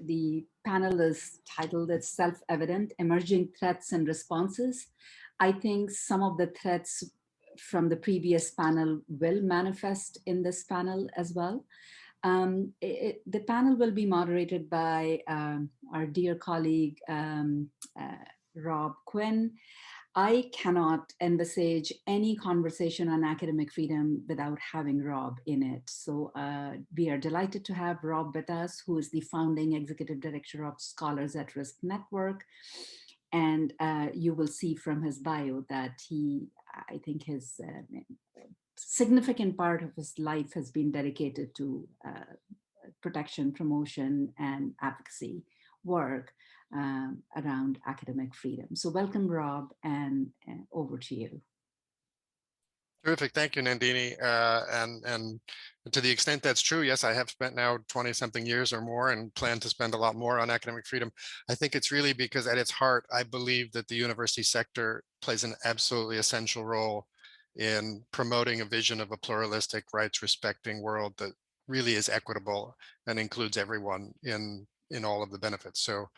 The panel is titled as Self-Evident, Emerging Threats and Responses. I think some of the threats from the previous panel will manifest in this panel as well. The panel will be moderated by our dear colleague, Rob Quinn. I cannot envisage any conversation on academic freedom without having Rob in it. So we are delighted to have Rob with us, who is the founding executive director of Scholars at Risk Network. And you will see from his bio that I think his significant part of his life has been dedicated to protection, promotion, and advocacy work around academic freedom. So welcome, Rob, and over to you. Terrific. Thank you, Nandini. And to the extent that's true, yes, I have spent now 20-something years or more and plan to spend a lot more on academic freedom. I think it's really because at its heart, I believe that the university sector plays an absolutely essential role in promoting a vision of a pluralistic, rights-respecting world that really is equitable and includes everyone in all of the benefits. So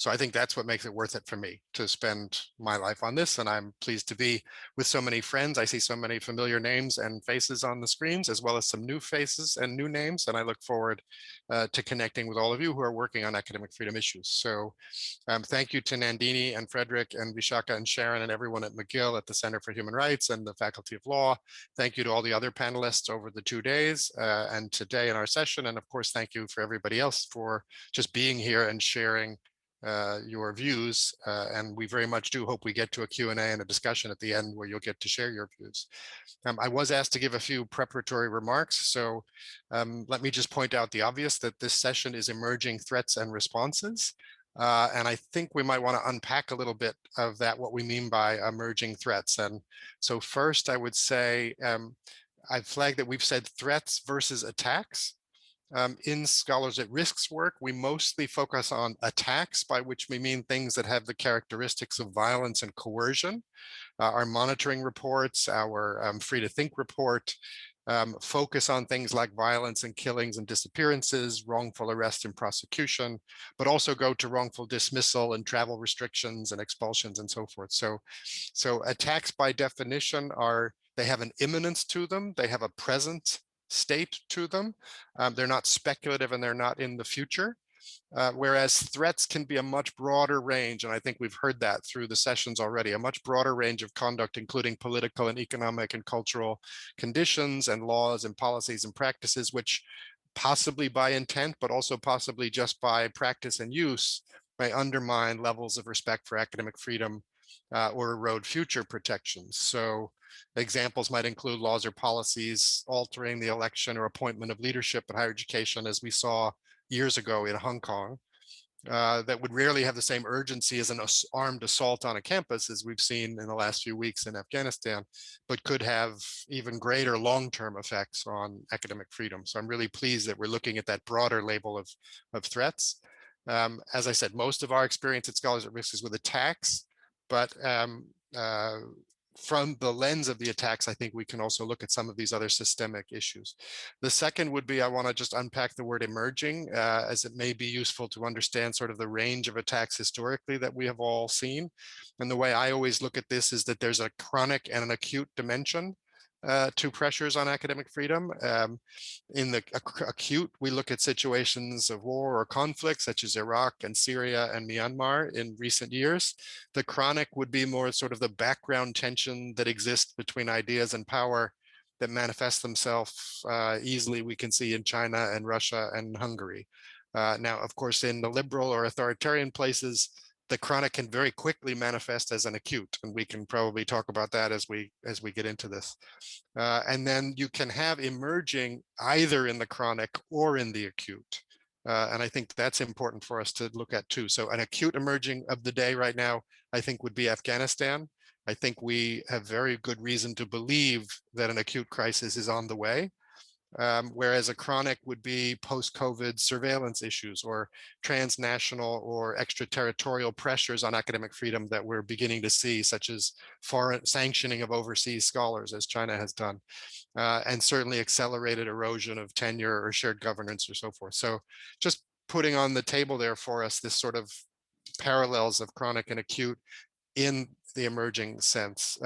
I think that's what makes it worth it for me to spend my life on this. And I'm pleased to be with so many friends. I see so many familiar names and faces on the screens, as well as some new faces and new names. And I look forward to connecting with all of you who are working on academic freedom issues. So thank you to Nandini and Frederick and Vishaka and Sharon and everyone at McGill at the Center for Human Rights and the Faculty of Law. Thank you to all the other panelists over the 2 days and today in our session. And of course, thank you for everybody else for just being here and sharing your views. And we very much do hope we get to a Q&A and a discussion at the end where you'll get to share your views. I was asked to give a few preparatory remarks. So let me just point out the obvious, that this session is Emerging Threats and Responses. And I think we might want to unpack a little bit of that, what we mean by emerging threats. And so first, I would say, I've flagged that we've said threats versus attacks. In Scholars at Risk's work, we mostly focus on attacks, by which we mean things that have the characteristics of violence and coercion. Our monitoring reports, our Free to Think report, focus on things like violence and killings and disappearances, wrongful arrest and prosecution, but also go to wrongful dismissal and travel restrictions and expulsions and so forth. So attacks by definition they have an imminence to them, they have a present state to them. They're not speculative and they're not in the future. Whereas threats can be a much broader range, and I think we've heard that through the sessions already, a much broader range of conduct, including political and economic and cultural conditions and laws and policies and practices, which possibly by intent, but also possibly just by practice and use, may undermine levels of respect for academic freedom or erode future protections. So examples might include laws or policies altering the election or appointment of leadership in higher education, as we saw years ago in Hong Kong, that would rarely have the same urgency as an armed assault on a campus, as we've seen in the last few weeks in Afghanistan, but could have even greater long-term effects on academic freedom. So I'm really pleased that we're looking at that broader label of threats. As I said, most of our experience at Scholars at Risk is with attacks, but from the lens of the attacks, I think we can also look at some of these other systemic issues. The second would be, I want to just unpack the word emerging, as it may be useful to understand sort of the range of attacks historically that we have all seen. And the way I always look at this is that there's a chronic and an acute dimension to pressures on academic freedom. In the acute, we look at situations of war or conflict, such as Iraq and Syria and Myanmar in recent years. The chronic would be more sort of the background tension that exists between ideas and power that manifest themselves easily, we can see in China and Russia and Hungary. Now, of course, in the liberal or authoritarian places, the chronic can very quickly manifest as an acute, and we can probably talk about that as we get into this. And then you can have emerging either in the chronic or in the acute. And I think that's important for us to look at too. So an acute emerging of the day right now, I think, would be Afghanistan. I think we have very good reason to believe that an acute crisis is on the way. Whereas a chronic would be post-COVID surveillance issues or transnational or extraterritorial pressures on academic freedom that we're beginning to see, such as foreign sanctioning of overseas scholars, as China has done, and certainly accelerated erosion of tenure or shared governance or so forth. So just putting on the table there for us this sort of parallels of chronic and acute in the emerging sense.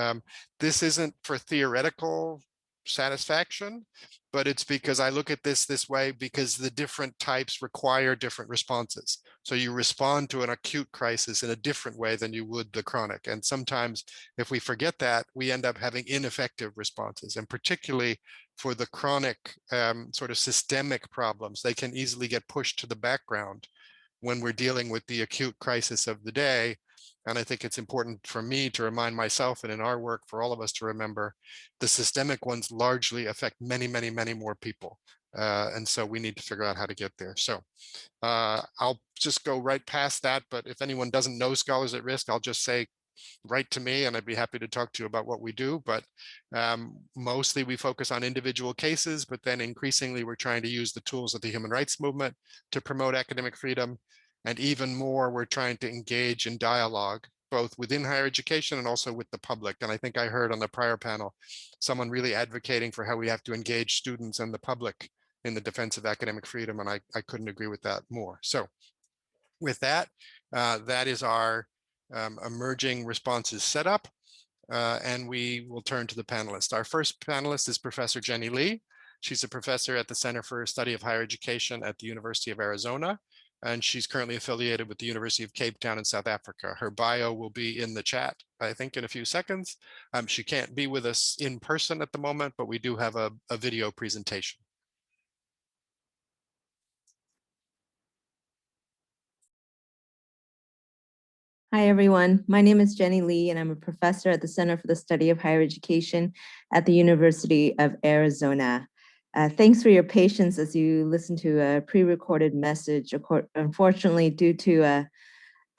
This isn't for theoretical satisfaction, but it's because I look at this way because the different types require different responses. So you respond to an acute crisis in a different way than you would the chronic. And sometimes if we forget that, we end up having ineffective responses. And particularly for the chronic sort of systemic problems, they can easily get pushed to the background when we're dealing with the acute crisis of the day. And I think it's important for me to remind myself, and in our work for all of us to remember, the systemic ones largely affect many, many, many more people. And so we need to figure out how to get there. So I'll just go right past that. But if anyone doesn't know Scholars at Risk, I'll just say, write to me and I'd be happy to talk to you about what we do. But mostly we focus on individual cases, but then increasingly we're trying to use the tools of the human rights movement to promote academic freedom. And even more, we're trying to engage in dialogue, both within higher education and also with the public. And I think I heard on the prior panel, someone really advocating for how we have to engage students and the public in the defense of academic freedom. And I couldn't agree with that more. So with that, that is our emerging responses setup. And we will turn to the panelists. Our first panelist is Professor Jenny Lee. She's a professor at the Center for Study of Higher Education at the University of Arizona. And she's currently affiliated with the University of Cape Town in South Africa. Her bio will be in the chat, I think, in a few seconds. She can't be with us in person at the moment, but we do have a video presentation. Hi, everyone. My name is Jenny Lee, and I'm a professor at the Center for the Study of Higher Education at the University of Arizona. Thanks for your patience as you listen to a pre-recorded message. Unfortunately, due to a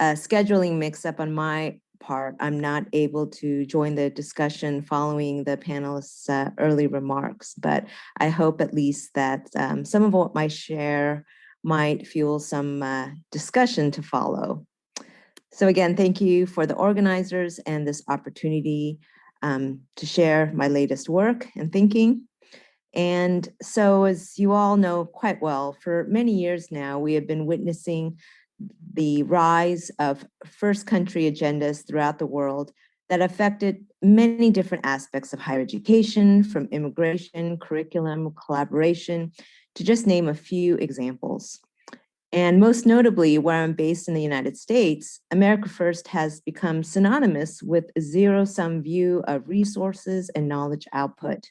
scheduling mix-up on my part, I'm not able to join the discussion following the panelists' early remarks, but I hope at least that some of what I share might fuel some discussion to follow. So again, thank you for the organizers and this opportunity to share my latest work and thinking. And so, as you all know quite well, for many years now, we have been witnessing the rise of first country agendas throughout the world that affected many different aspects of higher education, from immigration, curriculum, collaboration, to just name a few examples. And most notably, where I'm based in the United States, America First has become synonymous with a zero-sum view of resources and knowledge output.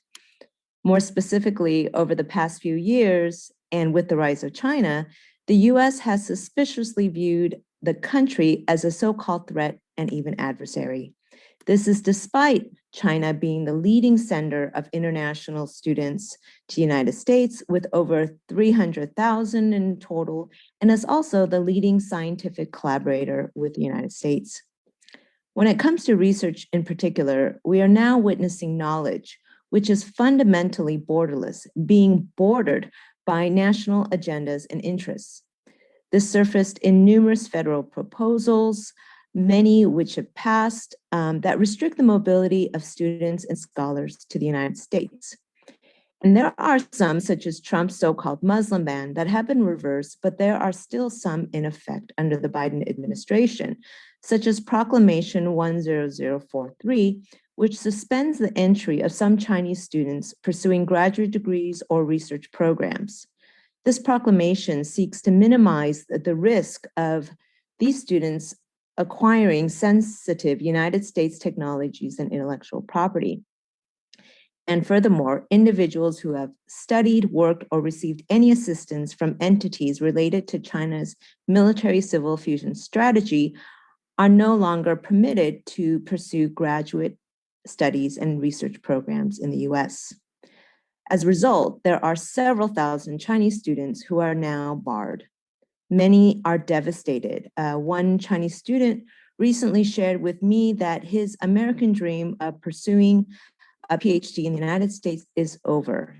More specifically, over the past few years, and with the rise of China, the US has suspiciously viewed the country as a so-called threat and even adversary. This is despite China being the leading sender of international students to the United States, with over 300,000 in total, and is also the leading scientific collaborator with the United States. When it comes to research in particular, we are now witnessing knowledge, which is fundamentally borderless, being bordered by national agendas and interests. This surfaced in numerous federal proposals, many which have passed, that restrict the mobility of students and scholars to the United States. And there are some, such as Trump's so-called Muslim ban, that have been reversed, but there are still some in effect under the Biden administration, such as Proclamation 10043, which suspends the entry of some Chinese students pursuing graduate degrees or research programs. This proclamation seeks to minimize the risk of these students acquiring sensitive United States technologies and intellectual property. And furthermore, individuals who have studied, worked, or received any assistance from entities related to China's military-civil fusion strategy are no longer permitted to pursue graduate studies and research programs in the US. As a result, there are several thousand Chinese students who are now barred. Many are devastated. One Chinese student recently shared with me that his American dream of pursuing a PhD in the United States is over.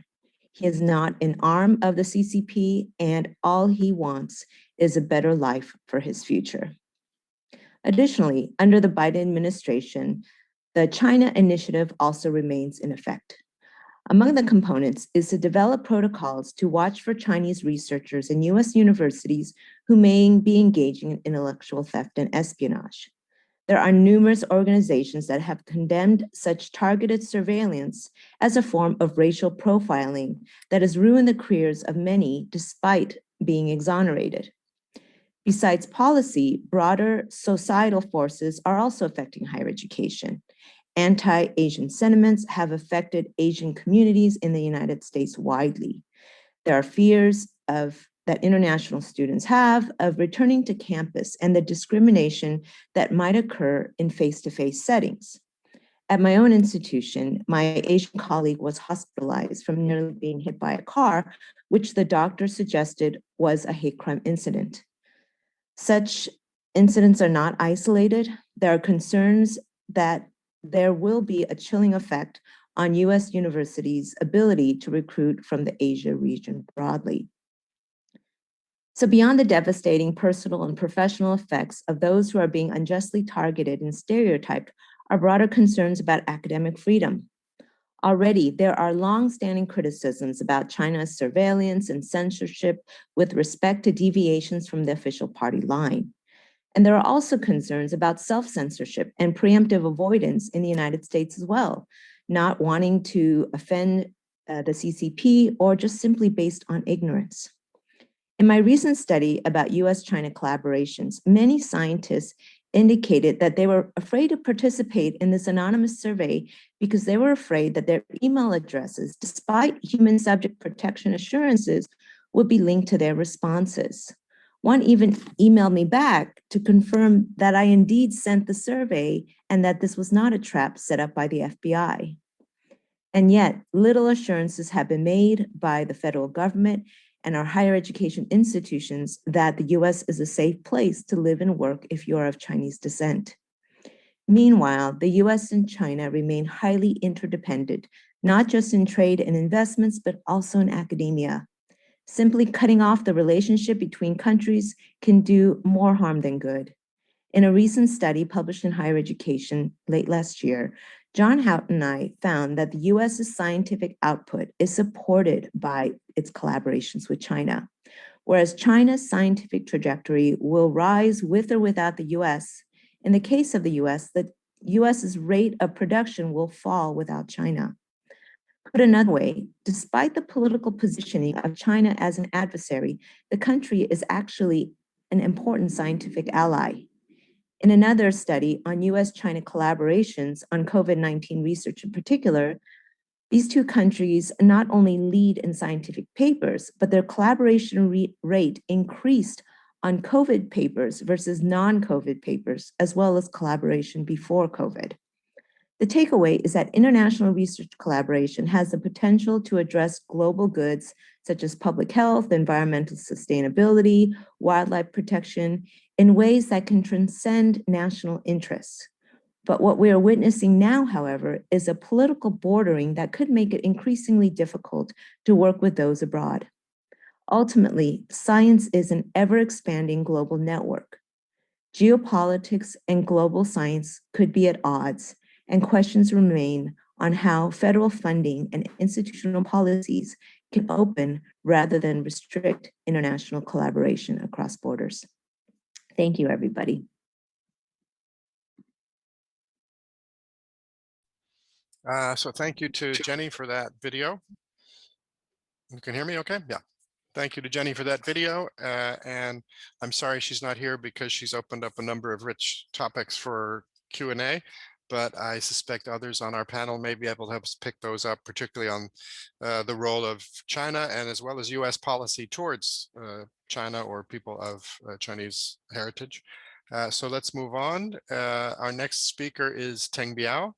He is not an arm of the CCP, and all he wants is a better life for his future. Additionally, under the Biden administration, the China Initiative also remains in effect. Among the components is to develop protocols to watch for Chinese researchers in US universities who may be engaging in intellectual theft and espionage. There are numerous organizations that have condemned such targeted surveillance as a form of racial profiling that has ruined the careers of many despite being exonerated. Besides policy, broader societal forces are also affecting higher education. Anti-Asian sentiments have affected Asian communities in the United States widely. There are fears that international students have of returning to campus and the discrimination that might occur in face-to-face settings. At my own institution, my Asian colleague was hospitalized from nearly being hit by a car, which the doctor suggested was a hate crime incident. Such incidents are not isolated. There are concerns that there will be a chilling effect on US universities' ability to recruit from the Asia region broadly. So beyond the devastating personal and professional effects of those who are being unjustly targeted and stereotyped are broader concerns about academic freedom. Already, there are long-standing criticisms about China's surveillance and censorship with respect to deviations from the official party line. And there are also concerns about self-censorship and preemptive avoidance in the United States as well, not wanting to offend the CCP or just simply based on ignorance. In my recent study about US-China collaborations, many scientists indicated that they were afraid to participate in this anonymous survey because they were afraid that their email addresses, despite human subject protection assurances, would be linked to their responses. One even emailed me back to confirm that I indeed sent the survey and that this was not a trap set up by the FBI. And yet, little assurances have been made by the federal government and our higher education institutions that the US is a safe place to live and work if you are of Chinese descent. Meanwhile, the US and China remain highly interdependent, not just in trade and investments, but also in academia. Simply cutting off the relationship between countries can do more harm than good. In a recent study published in Higher Education late last year, John Houghton and I found that the US's scientific output is supported by its collaborations with China, whereas China's scientific trajectory will rise with or without the US. In the case of the US's rate of production will fall without China. Put another way, despite the political positioning of China as an adversary, the country is actually an important scientific ally. In another study on US-China collaborations on COVID-19 research in particular, these two countries not only lead in scientific papers, but their collaboration rate increased on COVID papers versus non-COVID papers, as well as collaboration before COVID. The takeaway is that international research collaboration has the potential to address global goods such as public health, environmental sustainability, wildlife protection, in ways that can transcend national interests. But what we are witnessing now, however, is a political bordering that could make it increasingly difficult to work with those abroad. Ultimately, science is an ever-expanding global network. Geopolitics and global science could be at odds, and questions remain on how federal funding and institutional policies can open rather than restrict international collaboration across borders. Thank you, everybody. So thank you to Jenny for that video. You can hear me okay? Yeah. Thank you to Jenny for that video. And I'm sorry she's not here because she's opened up a number of rich topics for Q&A, but I suspect others on our panel may be able to help us pick those up, particularly on the role of China and as well as US policy towards China or people of Chinese heritage. So let's move on. Our next speaker is Teng Biao.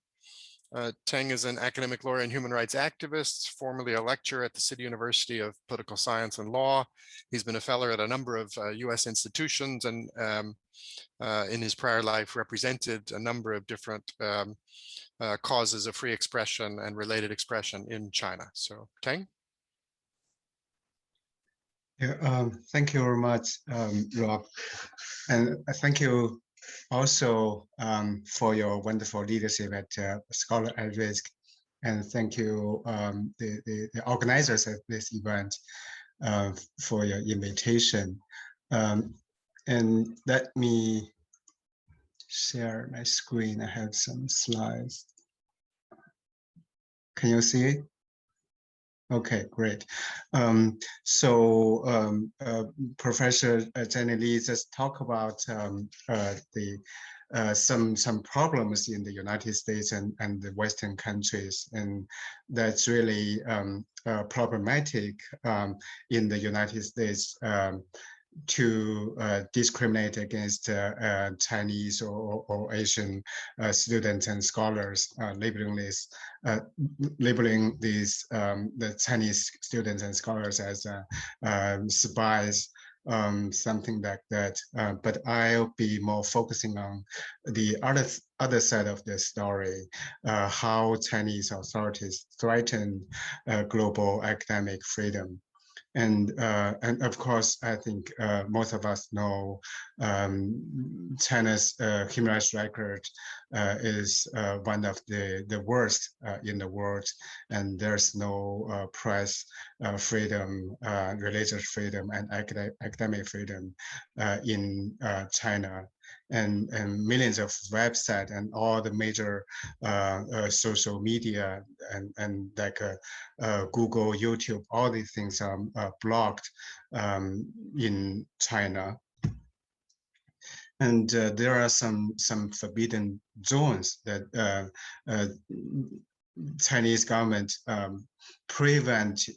Teng is an academic lawyer and human rights activist, formerly a lecturer at the City University of Political Science and Law. He's been a fellow at a number of US institutions and in his prior life represented a number of different causes of free expression and related expression in China. So Teng? Yeah, thank you very much, Rob. And thank you also for your wonderful leadership at Scholar at Risk. and thank you the organizers of this event for your invitation. And let me share my screen. I have some slides. Can you see it? Okay, great. Professor Jenny Lee just talked about some problems in the United States and the Western countries, and that's really problematic in the United States. To discriminate against Chinese or Asian students and scholars, labeling these the Chinese students and scholars as spies, something like that. But I'll be more focusing on the other side of the story, how Chinese authorities threaten global academic freedom. And of course, I think most of us know China's human rights record is one of the worst in the world, and there's no press freedom, religious freedom, and academic freedom in China. And millions of websites and all the major social media and like Google, YouTube, all these things are blocked in China. And there are some forbidden zones that Chinese government prevents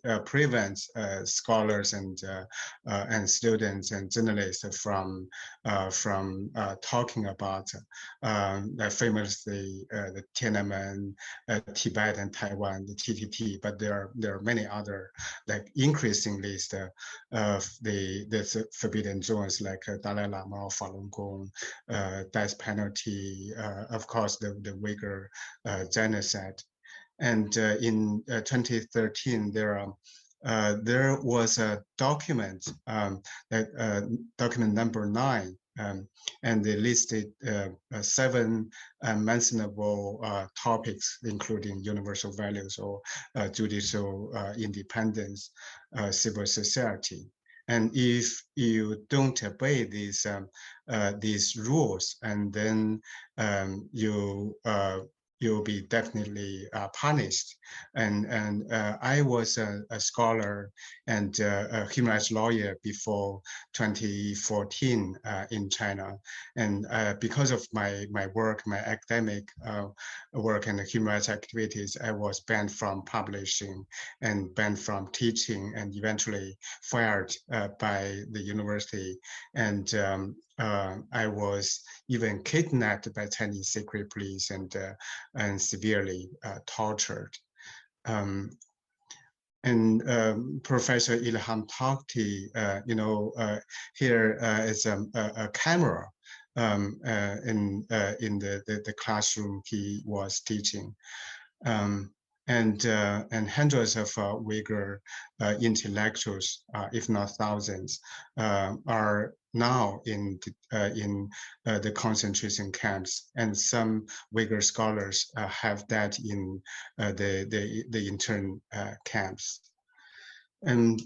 scholars and students and journalists from talking about famously the Tiananmen, Tibet and Taiwan, the TTT. But there are many other like increasing list of the forbidden zones like Dalai Lama, Falun Gong, death penalty, of course the Uyghur genocide. And in 2013, there was a document, document number 9, and they listed 7 mentionable topics, including universal values or judicial independence, civil society. And if you don't obey these rules, and then you'll be definitely punished. And I was a scholar and a human rights lawyer before 2014 in China. And because of my work, my academic work and human rights activities, I was banned from publishing and banned from teaching, and eventually fired by the university. And I was even kidnapped by Chinese secret police and severely tortured. Professor Ilham Tohti, here is a camera in the classroom he was teaching. And hundreds of Uyghur intellectuals, if not thousands, are now in the concentration camps, and some Uyghur scholars have died in the intern camps. And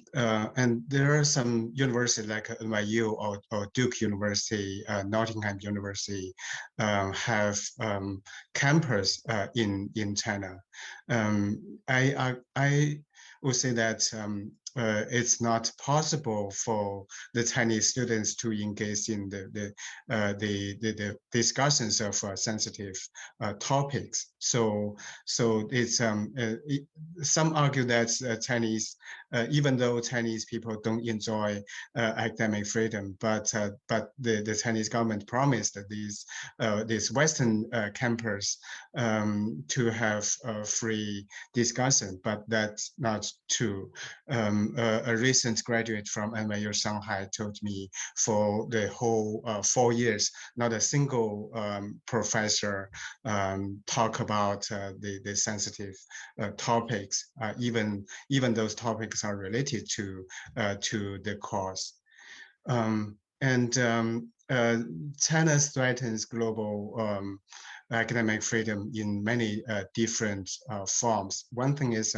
there are some universities like NYU or Duke University, Nottingham University, have campus in China. I would say that it's not possible for the Chinese students to engage in the discussions of sensitive topics. So it's some argue that Chinese, even though Chinese people don't enjoy academic freedom, but the Chinese government promised these Western campus to have free discussion, but that's not true. A recent graduate from NYU Shanghai told me for the whole 4 years, not a single professor talk about the sensitive topics, even those topics are related to the course. China threatens global academic freedom in many different forms. One thing is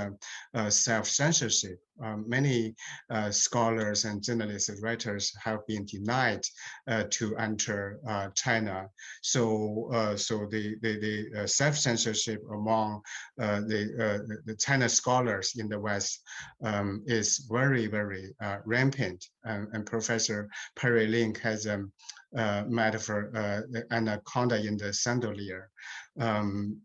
self-censorship. Many scholars and journalists and writers have been denied to enter China. So, the self-censorship among the China scholars in the West is very, very rampant. And Professor Perry Link has a metaphor, the anaconda in the chandelier. One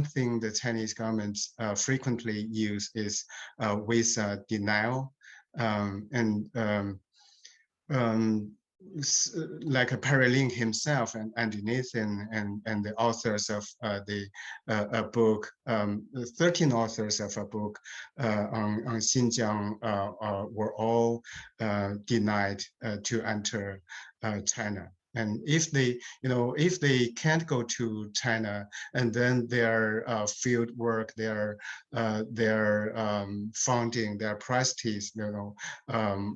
thing the Chinese government frequently use is visa denial. Like Perry Link himself and Nathan and the authors of a book, 13 authors of a book on Xinjiang were all denied to enter China. And if they, if they can't go to China, and then their field work, their funding, their practice,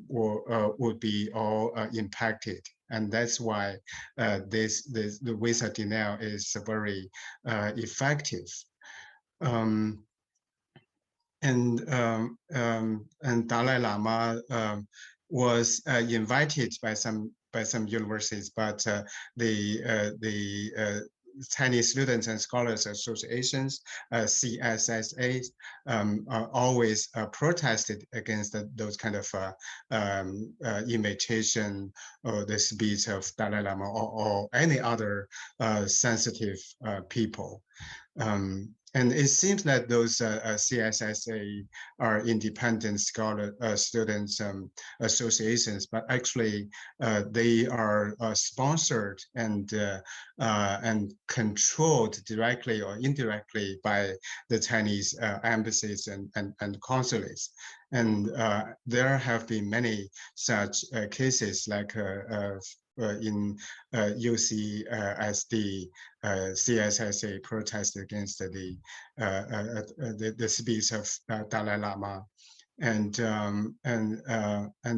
would be all impacted. And that's why the visa denial is very effective. And Dalai Lama was invited by some universities, but the Chinese Students and Scholars Associations, CSSA, always protested against those kind of imitation or the speech of Dalai Lama or any other sensitive people. And it seems that those CSSA are independent students associations, but actually they are sponsored and controlled directly or indirectly by the Chinese embassies and consulates. And there have been many such cases, like in UCSD, CSSA protest against the speech of Dalai Lama. And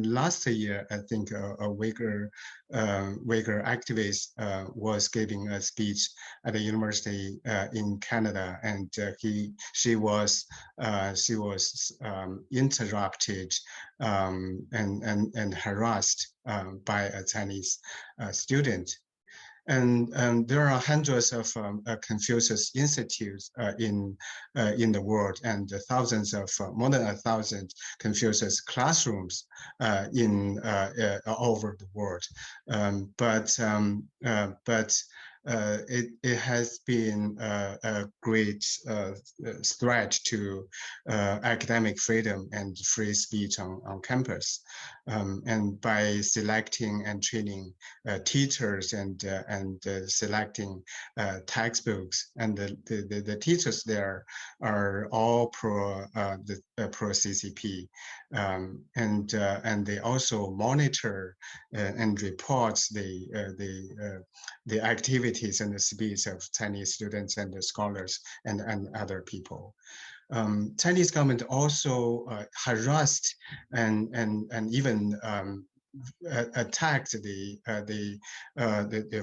last year, I think a Uyghur activist was giving a speech at a university in Canada, and she was interrupted and harassed by a Chinese student. And there are hundreds of Confucius institutes in the world, and thousands of more than 1,000 Confucius classrooms in over the world. But it has been a great threat to academic freedom and free speech on campus. And by selecting and training teachers and selecting textbooks, and the teachers there are all pro CCP, and they also monitor and report the activities and the speech of Chinese students and the scholars and other people. Chinese government also harassed and even attacked the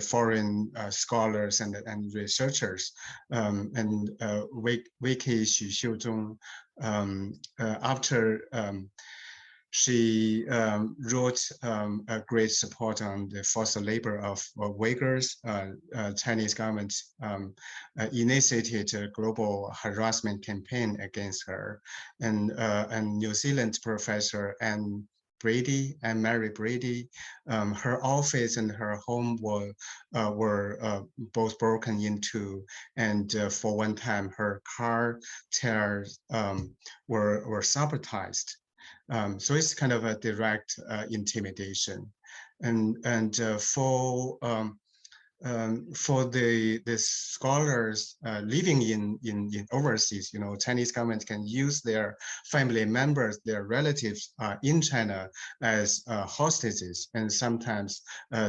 foreign scholars and researchers. And Wiki Xu Xiuzhong, after she wrote a great support on the forced labor of Uyghurs. Chinese government initiated a global harassment campaign against her, and New Zealand professor Anne Mary Brady, her office and her home were both broken into, and for one time her car tires were sabotaged. So it's kind of a direct intimidation, and for the scholars living in overseas, Chinese government can use their family members, their relatives in China as hostages, and sometimes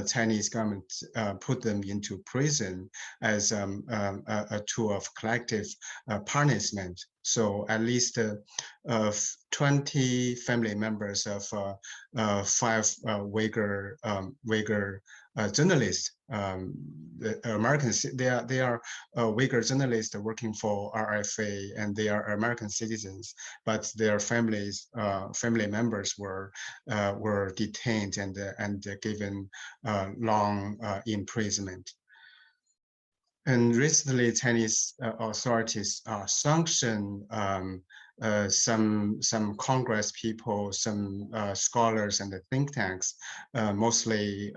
Chinese government put them into prison as a tool of collective punishment. So at least 20 family members of 5 Uyghur journalists, the American, they are Uyghur journalists working for RFA, and they are American citizens, but their families, family members were detained and given long imprisonment. And recently, Chinese authorities sanctioned some Congress people, some scholars, and the think tanks, mostly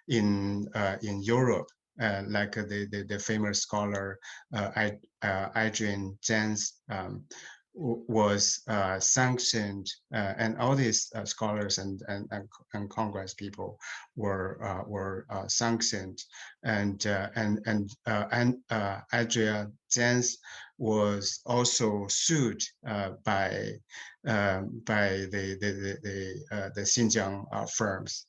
in Europe, like the famous scholar Adrian Jens was sanctioned, and all these scholars and Congress people were sanctioned, and Adria Jens was also sued by the Xinjiang firms.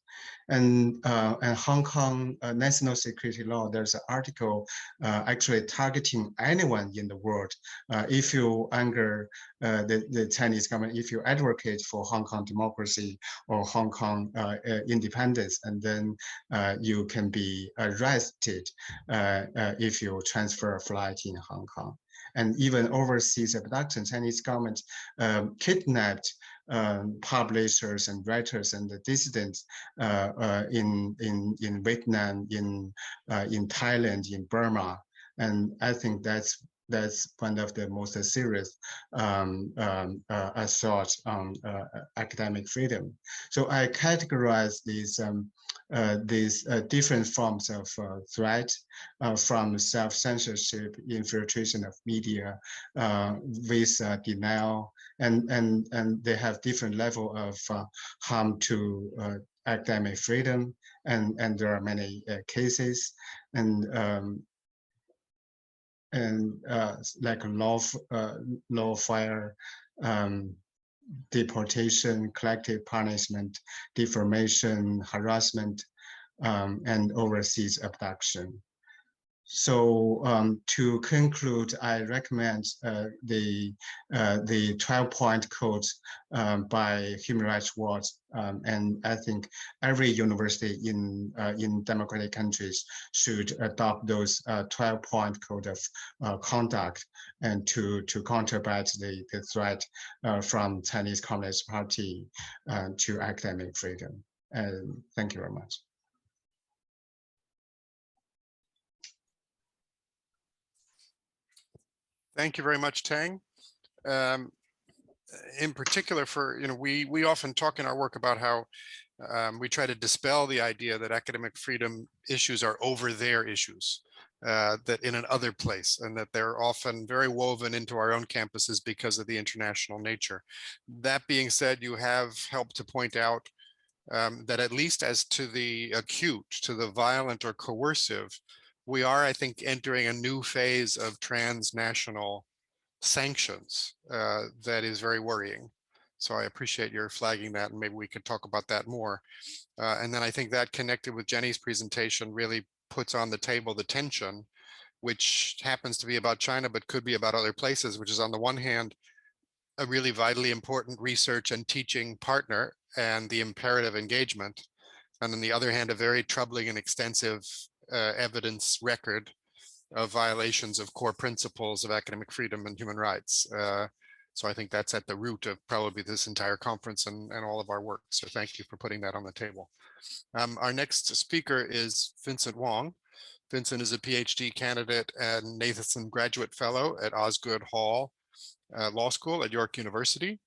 And Hong Kong national security law, there's an article actually targeting anyone in the world. If you anger the Chinese government, if you advocate for Hong Kong democracy or Hong Kong independence, and then you can be arrested if you transfer a flight in Hong Kong. And even overseas abduction, Chinese government kidnapped publishers and writers and the dissidents in Vietnam, in Thailand, in Burma, and I think that's one of the most serious assaults on academic freedom. So I categorize these different forms of threat, from self-censorship, infiltration of media, with denial, and they have different level of harm to academic freedom, and there are many cases, and like lawfare, deportation, collective punishment, defamation, harassment, and overseas abduction. So to conclude, I recommend the 12-point code by Human Rights Watch, and I think every university in democratic countries should adopt those 12-point code of conduct, and to combat the threat from Chinese Communist Party to academic freedom. Thank you very much. Thank you very much, Teng. In particular, for we often talk in our work about how we try to dispel the idea that academic freedom issues are over there issues, that in an other place, and that they're often very woven into our own campuses because of the international nature. That being said, you have helped to point out that at least as to the acute, to the violent or coercive, we are, I think, entering a new phase of transnational sanctions that is very worrying. So I appreciate your flagging that, and maybe we could talk about that more. And then I think that, connected with Jenny's presentation, really puts on the table the tension, which happens to be about China, but could be about other places, which is, on the one hand, a really vitally important research and teaching partner and the imperative engagement. And on the other hand, a very troubling and extensive evidence record of violations of core principles of academic freedom and human rights. So I think that's at the root of probably this entire conference and all of our work. So thank you for putting that on the table. Our next speaker is Vincent Wong. Vincent is a PhD candidate and Nathanson Graduate Fellow at Osgoode Hall Law School at York University.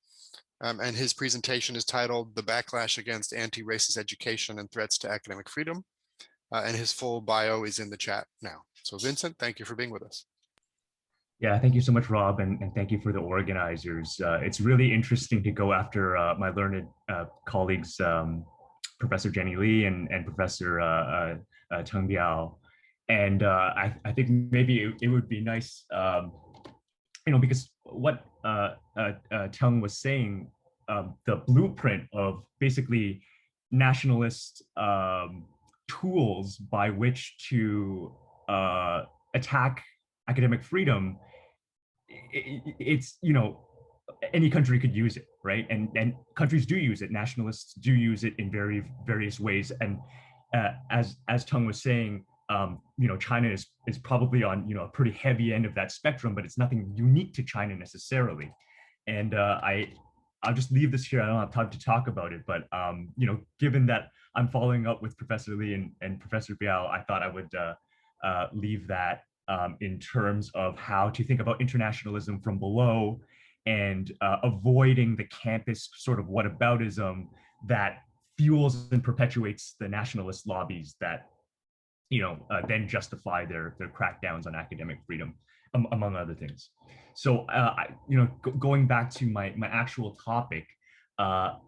And his presentation is titled "The Backlash Against Anti-Racist Education and Threats to Academic Freedom." And his full bio is in the chat now. So Vincent, thank you for being with us. Yeah, thank you so much, Rob, and thank you for the organizers. It's really interesting to go after my learned colleagues, Professor Jenny Lee and Professor Teng Biao. And I think maybe it would be nice, because what Teng was saying, the blueprint of basically nationalist tools by which to attack academic freedom, it's any country could use it, right? And countries do use it. Nationalists do use it in various ways. And as Teng was saying, China is probably on a pretty heavy end of that spectrum, but it's nothing unique to China necessarily. And I'll just leave this here. I don't have time to talk about it, but given that I'm following up with Professor Li and Professor Biao, I thought I would leave that in terms of how to think about internationalism from below and avoiding the campus sort of whataboutism that fuels and perpetuates the nationalist lobbies that then justify their crackdowns on academic freedom, among other things. So, going back to my actual topic, I'll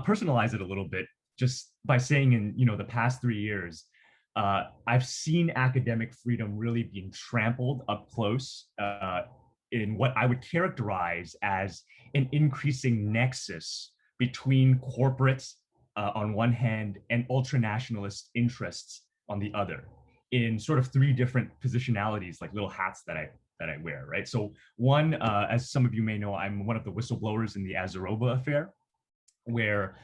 personalize it a little bit just by saying in the past 3 years, I've seen academic freedom really being trampled up close in what I would characterize as an increasing nexus between corporates on one hand and ultranationalist interests on the other, in sort of 3 different positionalities, like little hats that I wear, right? So one, as some of you may know, I'm one of the whistleblowers in the Azarova affair, where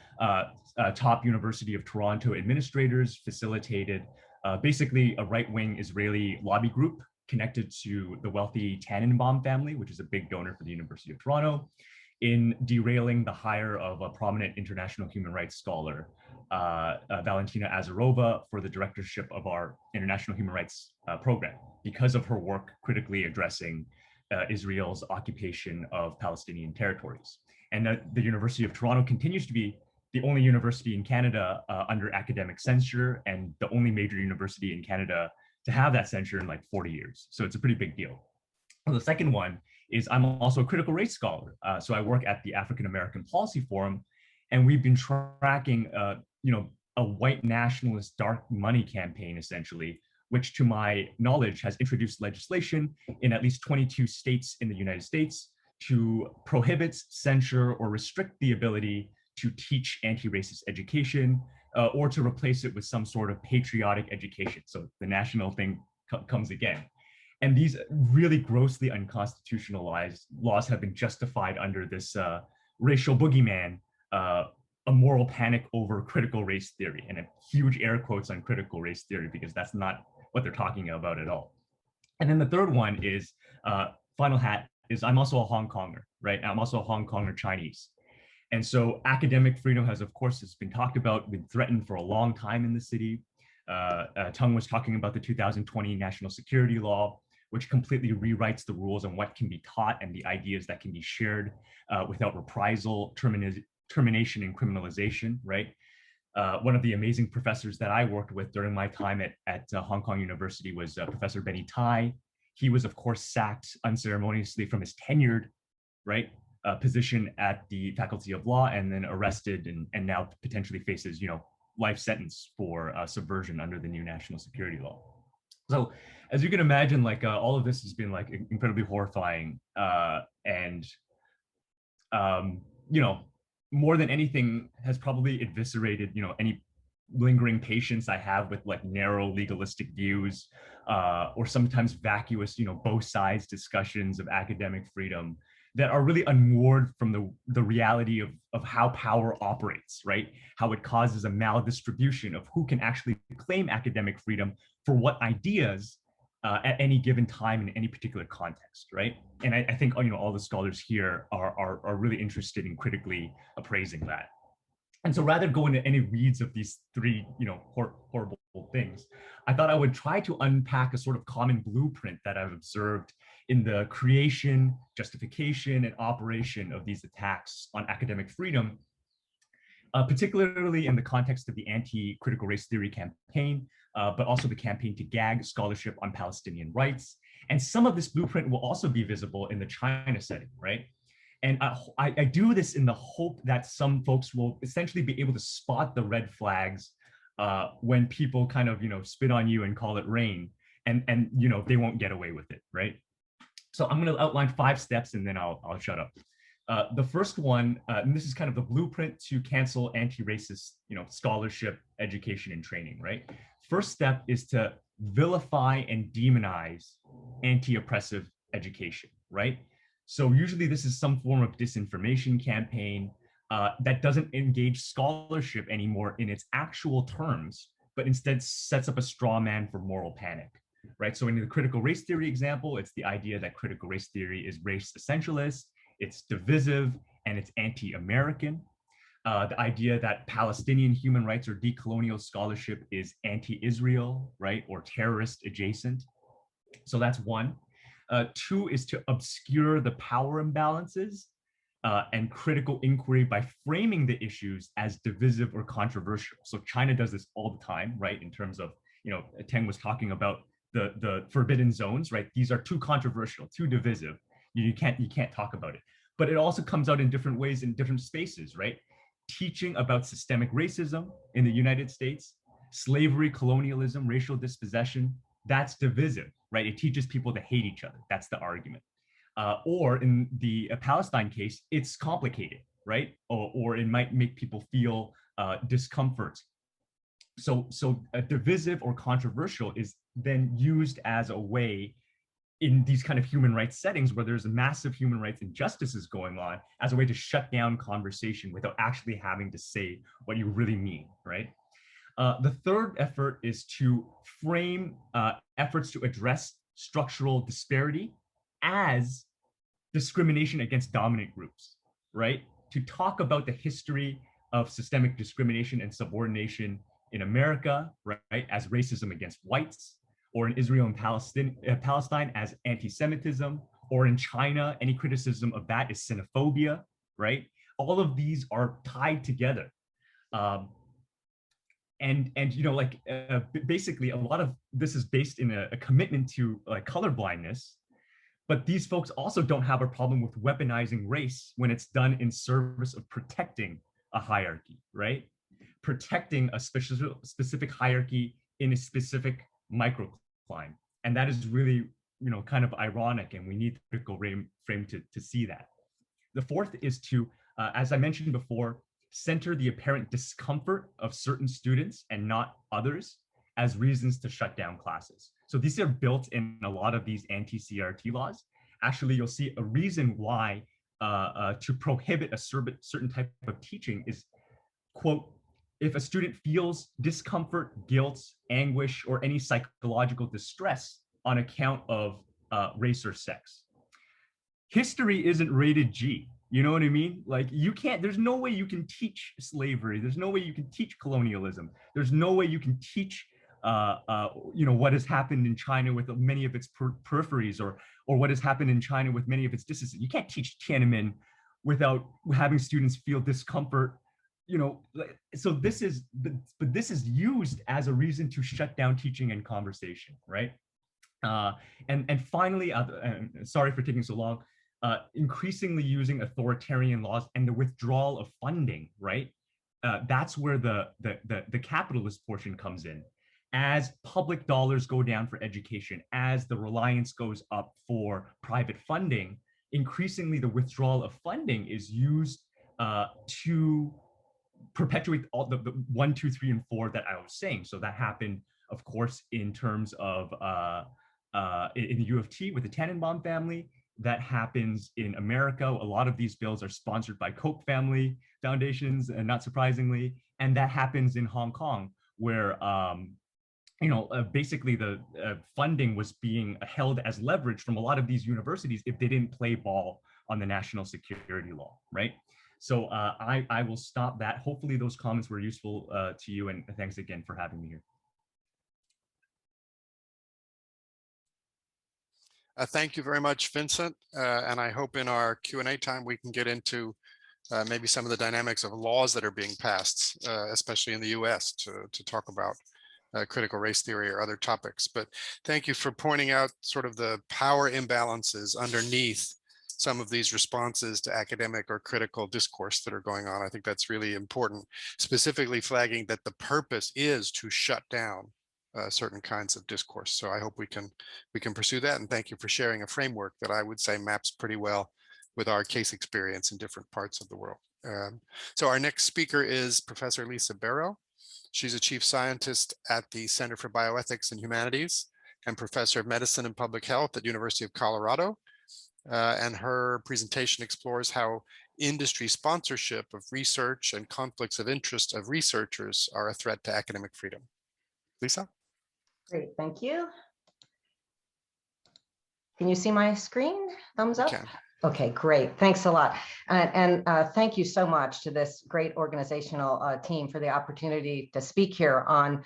top University of Toronto administrators facilitated basically a right-wing Israeli lobby group connected to the wealthy Tannenbaum family, which is a big donor for the University of Toronto, in derailing the hire of a prominent international human rights scholar, Valentina Azarova, for the directorship of our international human rights program, because of her work critically addressing Israel's occupation of Palestinian territories. And the University of Toronto continues to be the only university in Canada under academic censure, and the only major university in Canada to have that censure in like 40 years. So it's a pretty big deal. And the second one is I'm also a critical race scholar. So I work at the African American Policy Forum, and we've been tracking, a white nationalist dark money campaign, essentially, which to my knowledge has introduced legislation in at least 22 states in the United States to prohibit, censure, or restrict the ability to teach anti-racist education, or to replace it with some sort of patriotic education. So the national thing comes again. And these really grossly unconstitutional laws have been justified under this racial boogeyman, a moral panic over critical race theory, and a huge air quotes on critical race theory, because that's not what they're talking about at all. And then the third one is, final hat, is I'm also a Hong Konger, right? I'm also a Hong Konger Chinese. And so academic freedom has, of course, has been talked about, been threatened for a long time in the city. Teng was talking about the 2020 National Security Law, which completely rewrites the rules on what can be taught and the ideas that can be shared without reprisal, termination, and criminalization, right? One of the amazing professors that I worked with during my time at Hong Kong University was Professor Benny Tai. He was, of course, sacked unceremoniously from his tenured, right, position at the Faculty of Law, and then arrested and now potentially faces, life sentence for subversion under the new national security law. So as you can imagine, like all of this has been like incredibly horrifying, and more than anything has probably eviscerated, any lingering patience I have with like narrow legalistic views, or sometimes vacuous, both sides discussions of academic freedom that are really unmoored from the reality of how power operates, right? How it causes a maldistribution of who can actually claim academic freedom for what ideas at any given time in any particular context, right? And I think all the scholars here are really interested in critically appraising that. And so rather than go into any weeds of these 3 horrible things, I thought I would try to unpack a sort of common blueprint that I've observed in the creation, justification, and operation of these attacks on academic freedom, particularly in the context of the anti-critical race theory campaign, but also the campaign to gag scholarship on Palestinian rights. And some of this blueprint will also be visible in the China setting, right? And I do this in the hope that some folks will essentially be able to spot the red flags when people kind of, spit on you and call it rain, and they won't get away with it, right? So I'm going to outline 5 steps, and then I'll shut up. The first one, and this is kind of the blueprint to cancel anti-racist, scholarship, education, and training, right? First step is to vilify and demonize anti-oppressive education, right? So usually this is some form of disinformation campaign that doesn't engage scholarship anymore in its actual terms, but instead sets up a straw man for moral panic, right? So in the critical race theory example, it's the idea that critical race theory is race essentialist, it's divisive, and it's anti-American. The idea that Palestinian human rights or decolonial scholarship is anti-Israel, right, or terrorist adjacent. So that's one. Two is to obscure the power imbalances and critical inquiry by framing the issues as divisive or controversial. So China does this all the time, right? In terms of, Teng was talking about the forbidden zones, right? These are too controversial, too divisive. You can't talk about it. But it also comes out in different ways in different spaces, right? Teaching about systemic racism in the United States, slavery, colonialism, racial dispossession, that's divisive, right? It teaches people to hate each other. That's the argument. Or in the Palestine case, it's complicated, right? Or it might make people feel discomfort. So divisive or controversial is then used as a way in these kind of human rights settings where there's massive human rights injustices going on as a way to shut down conversation without actually having to say what you really mean, right? The third effort is to frame efforts to address structural disparity as discrimination against dominant groups, right? To talk about the history of systemic discrimination and subordination in America, right, as racism against whites, or in Israel and Palestine as anti-Semitism, or in China, any criticism of that is xenophobia, right? All of these are tied together. Basically a lot of this is based in a commitment to colorblindness, but these folks also don't have a problem with weaponizing race when it's done in service of protecting a hierarchy, right? Protecting a specific hierarchy in a specific microclimate. And that is really, kind of ironic, and we need critical frame to see that. The fourth is to, as I mentioned before, center the apparent discomfort of certain students and not others as reasons to shut down classes. So these are built in a lot of these anti-CRT laws. Actually, you'll see a reason why to prohibit a certain type of teaching is, quote, if a student feels discomfort, guilt, anguish, or any psychological distress on account of race or sex. History isn't rated G. You know what I mean? Like, you can't, there's no way you can teach slavery. There's no way you can teach colonialism. There's no way you can teach, what has happened in China with many of its peripheries, or what has happened in China with many of its distances. You can't teach Tiananmen without having students feel discomfort. So this is used as a reason to shut down teaching and conversation, right? And finally, sorry for taking so long, increasingly using authoritarian laws and the withdrawal of funding, right? That's where the capitalist portion comes in. As public dollars go down for education, as the reliance goes up for private funding, increasingly the withdrawal of funding is used to perpetuate all the 1, 2, 3, and 4 that I was saying. So that happened, of course, in terms of in the U of T with the Tannenbaum family. That happens in America. A lot of these bills are sponsored by Koch family foundations, and not surprisingly. And that happens in Hong Kong, where basically the funding was being held as leverage from a lot of these universities if they didn't play ball on the national security law, right? So I will stop that. Hopefully those comments were useful to you, and thanks again for having me here. Thank you very much, Vincent. And I hope in our Q&A time we can get into maybe some of the dynamics of laws that are being passed, especially in the US, to talk about critical race theory or other topics. But thank you for pointing out sort of the power imbalances underneath some of these responses to academic or critical discourse that are going on. I think that's really important, specifically flagging that the purpose is to shut down certain kinds of discourse. So I hope we can pursue that. And thank you for sharing a framework that I would say maps pretty well with our case experience in different parts of the world. So our next speaker is Professor Lisa Bero. She's a chief scientist at the Center for Bioethics and Humanities and professor of medicine and public health at University of Colorado. and her presentation explores how industry sponsorship of research and conflicts of interest of researchers are a threat to academic freedom. Lisa? Great, thank you. Can you see my screen? Thumbs up? Okay, great. Thanks a lot. And thank you so much to this great organizational team for the opportunity to speak here on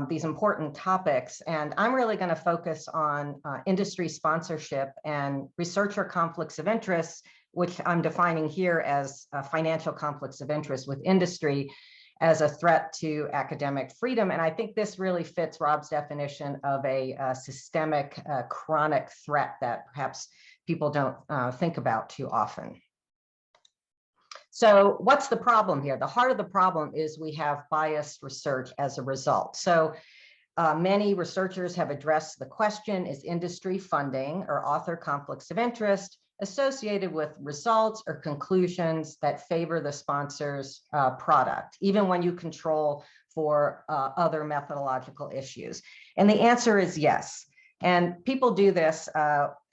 these important topics. And I'm really going to focus on industry sponsorship and researcher conflicts of interest, which I'm defining here as financial conflicts of interest with industry as a threat to academic freedom. And I think this really fits Rob's definition of a systemic, chronic threat that perhaps people don't think about too often. So what's the problem here? The heart of the problem is we have biased research as a result. So many researchers have addressed the question, is industry funding or author conflicts of interest associated with results or conclusions that favor the sponsor's product, even when you control for other methodological issues? And the answer is yes. And people do this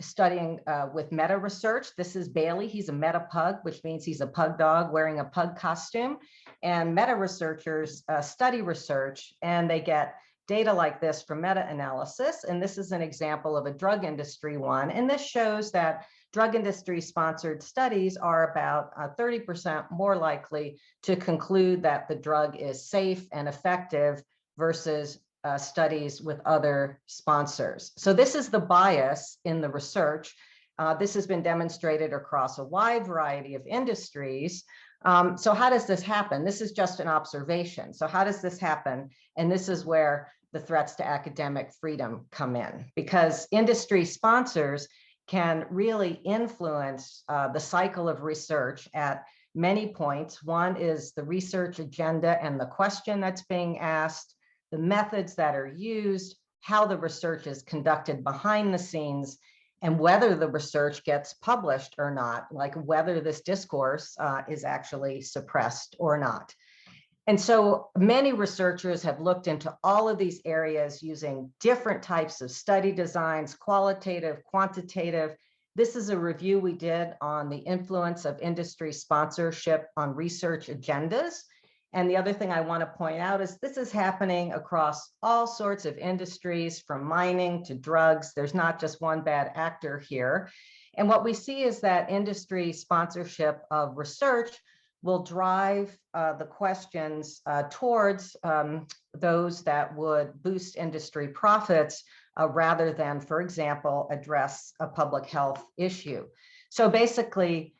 studying with meta research. This is Bailey. He's a meta pug, which means he's a pug dog wearing a pug costume. And meta researchers study research, and they get data like this from meta-analysis. And this is an example of a drug industry one. And this shows that drug industry sponsored studies are about 30% more likely to conclude that the drug is safe and effective versus studies with other sponsors. So this is the bias in the research. This has been demonstrated across a wide variety of industries. So how does this happen? This is just an observation. So how does this happen? And this is where the threats to academic freedom come in, because industry sponsors can really influence the cycle of research at many points. One is the research agenda and the question that's being asked, the methods that are used, how the research is conducted behind the scenes, and whether the research gets published or not, like whether this discourse is actually suppressed or not. And so many researchers have looked into all of these areas using different types of study designs, qualitative, quantitative. This is a review we did on the influence of industry sponsorship on research agendas. And the other thing I want to point out is this is happening across all sorts of industries, from mining to drugs. There's not just one bad actor here. And what we see is that industry sponsorship of research will drive the questions towards those that would boost industry profits rather than, for example, address a public health issue. So basically,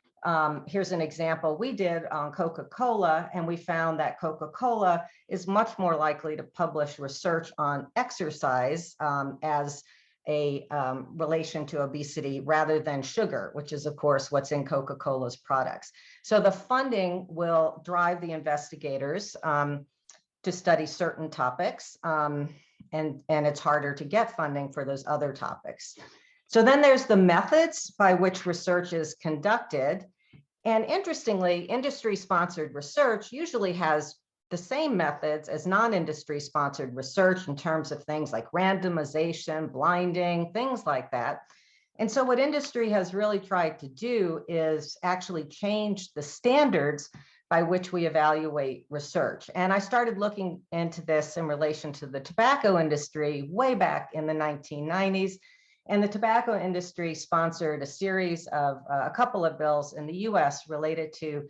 here's an example we did on Coca-Cola, and we found that Coca-Cola is much more likely to publish research on exercise as a relation to obesity rather than sugar, which is, of course, what's in Coca-Cola's products. So the funding will drive the investigators to study certain topics, and it's harder to get funding for those other topics. So then there's the methods by which research is conducted. And interestingly, industry-sponsored research usually has the same methods as non-industry sponsored research in terms of things like randomization, blinding, things like that. And so what industry has really tried to do is actually change the standards by which we evaluate research. And I started looking into this in relation to the tobacco industry way back in the 1990s. And the tobacco industry sponsored a series of a couple of bills in the US related to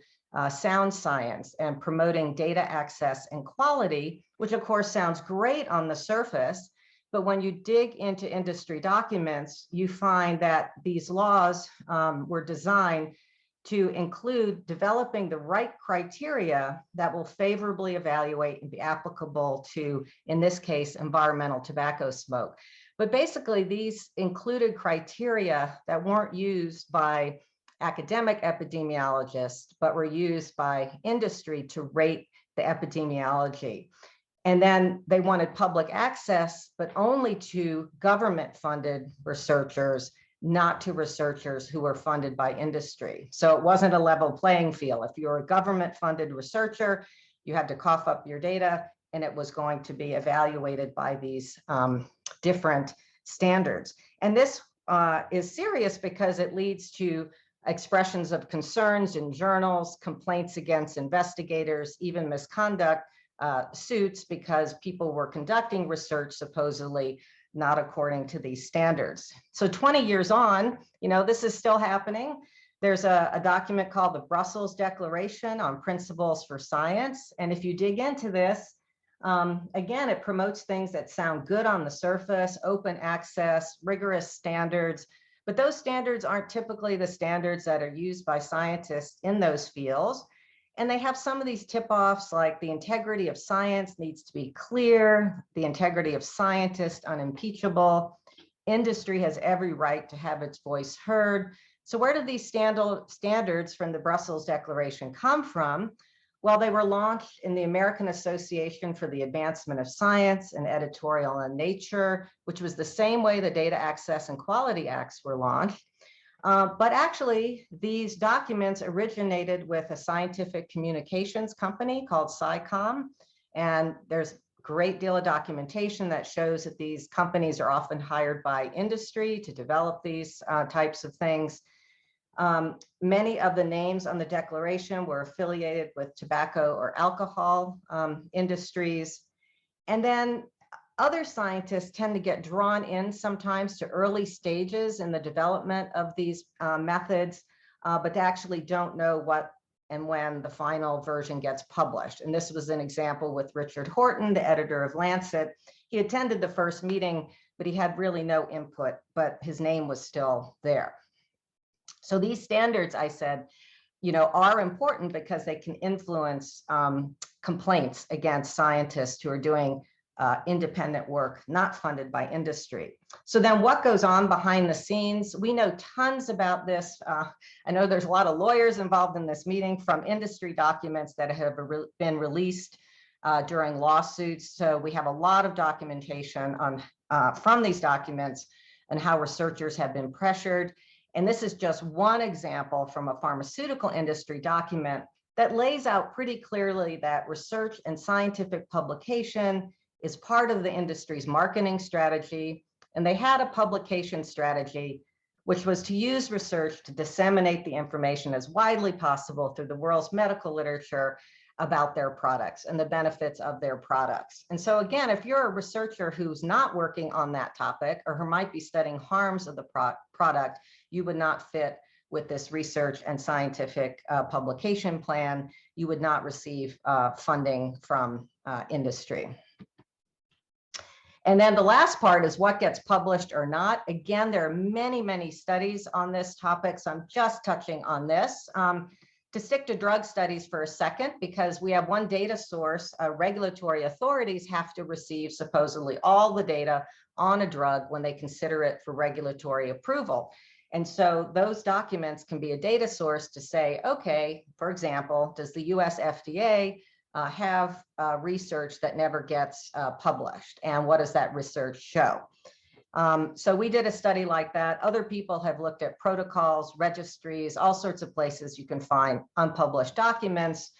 sound science and promoting data access and quality, which of course sounds great on the surface, but when you dig into industry documents, you find that these laws were designed to include developing the right criteria that will favorably evaluate and be applicable to, in this case, environmental tobacco smoke. But basically, these included criteria that weren't used by academic epidemiologists, but were used by industry to rate the epidemiology. And then they wanted public access, but only to government-funded researchers, not to researchers who were funded by industry. So it wasn't a level playing field. If you're a government-funded researcher, you had to cough up your data, and it was going to be evaluated by these different standards. And this is serious because it leads to expressions of concerns in journals, complaints against investigators, even misconduct suits because people were conducting research supposedly not according to these standards. So 20 years on, this is still happening. There's a document called the Brussels Declaration on Principles for Science. And if you dig into this, again, it promotes things that sound good on the surface, open access, rigorous standards, but those standards aren't typically the standards that are used by scientists in those fields. And they have some of these tip-offs like the integrity of science needs to be clear, the integrity of scientists unimpeachable, industry has every right to have its voice heard. So where did these standards from the Brussels Declaration come from? Well, they were launched in the American Association for the Advancement of Science and Editorial in Nature, which was the same way the Data Access and Quality Acts were launched. But actually, these documents originated with a scientific communications company called SciComm. And there's a great deal of documentation that shows that these companies are often hired by industry to develop these types of things. Many of the names on the declaration were affiliated with tobacco or alcohol industries. And then other scientists tend to get drawn in sometimes to early stages in the development of these methods, but they actually don't know what and when the final version gets published. And this was an example with Richard Horton, the editor of Lancet. He attended the first meeting, but he had really no input, but his name was still there. So these standards, I said, are important because they can influence complaints against scientists who are doing independent work not funded by industry. So then what goes on behind the scenes? We know tons about this. I know there's a lot of lawyers involved in this meeting from industry documents that have been released during lawsuits. So we have a lot of documentation on from these documents and how researchers have been pressured. And this is just one example from a pharmaceutical industry document that lays out pretty clearly that research and scientific publication is part of the industry's marketing strategy. And they had a publication strategy, which was to use research to disseminate the information as widely possible through the world's medical literature about their products and the benefits of their products. And so again, if you're a researcher who's not working on that topic or who might be studying harms of the product, you would not fit with this research and scientific publication plan. You would not receive funding from industry. And then the last part is what gets published or not. Again, there are many, many studies on this topic, so I'm just touching on this. To stick to drug studies for a second, because we have one data source, regulatory authorities have to receive supposedly all the data on a drug when they consider it for regulatory approval. And so those documents can be a data source to say, okay, for example, does the US FDA have research that never gets published? And what does that research show? So we did a study like that. Other people have looked at protocols, registries, all sorts of places you can find unpublished documents.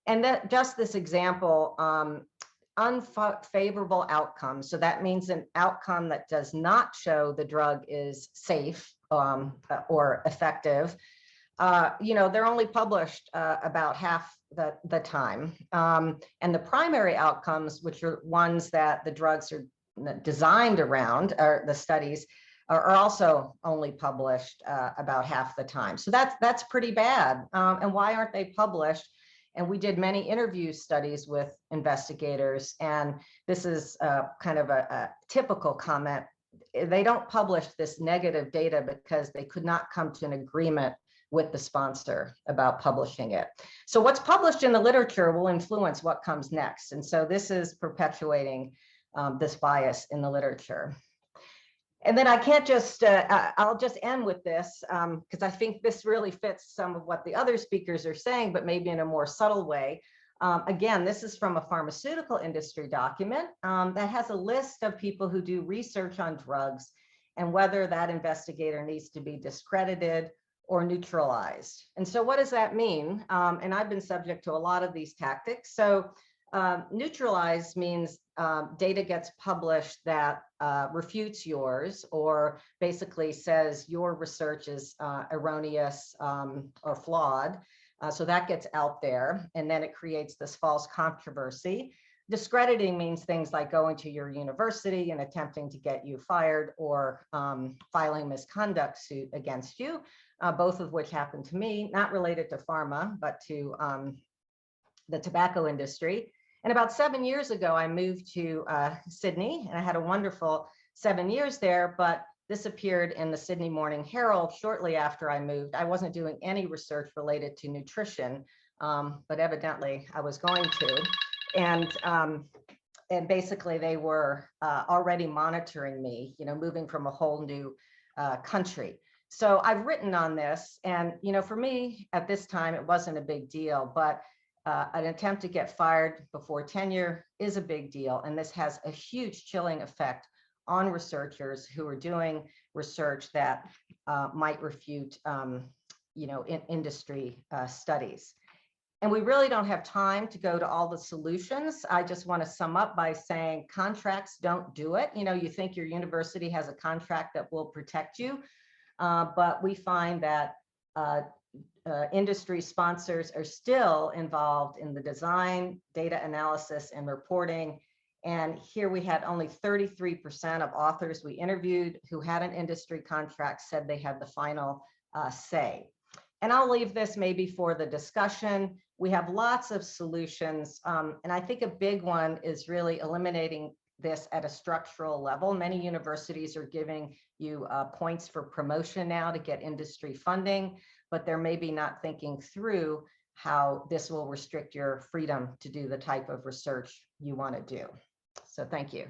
And that just this example, unfavorable outcomes. So that means an outcome that does not show the drug is safe or effective. They're only published about half the time. And the primary outcomes, which are ones that the drugs are designed around, or the studies, are also only published about half the time. So that's pretty bad. And why aren't they published? And we did many interview studies with investigators, and this is kind of a typical comment. They don't publish this negative data because they could not come to an agreement with the sponsor about publishing it. So what's published in the literature will influence what comes next. And so this is perpetuating this bias in the literature. And then I can't just, I'll just end with this because I think this really fits some of what the other speakers are saying, but maybe in a more subtle way. Again, this is from a pharmaceutical industry document that has a list of people who do research on drugs and whether that investigator needs to be discredited or neutralized. And so what does that mean? And I've been subject to a lot of these tactics. So Neutralize means data gets published that refutes yours, or basically says your research is erroneous or flawed. So that gets out there, and then it creates this false controversy. Discrediting means things like going to your university and attempting to get you fired, or filing misconduct suit against you, both of which happened to me, not related to pharma, but to the tobacco industry. And about 7 years ago, I moved to Sydney, and I had a wonderful 7 years there, but this appeared in the Sydney Morning Herald shortly after I moved. I wasn't doing any research related to nutrition, but evidently I was going to. And basically they were already monitoring me, moving from a whole new country. So I've written on this, and for me at this time, it wasn't a big deal, but an attempt to get fired before tenure is a big deal. And this has a huge chilling effect on researchers who are doing research that might refute, industry studies. And we really don't have time to go to all the solutions. I just want to sum up by saying contracts don't do it. You think your university has a contract that will protect you, but we find that industry sponsors are still involved in the design, data analysis, and reporting. And here we had only 33% of authors we interviewed who had an industry contract said they had the final say. And I'll leave this maybe for the discussion. We have lots of solutions. And I think a big one is really eliminating this at a structural level. Many universities are giving you points for promotion now to get industry funding, but they're maybe not thinking through how this will restrict your freedom to do the type of research you want to do. So thank you.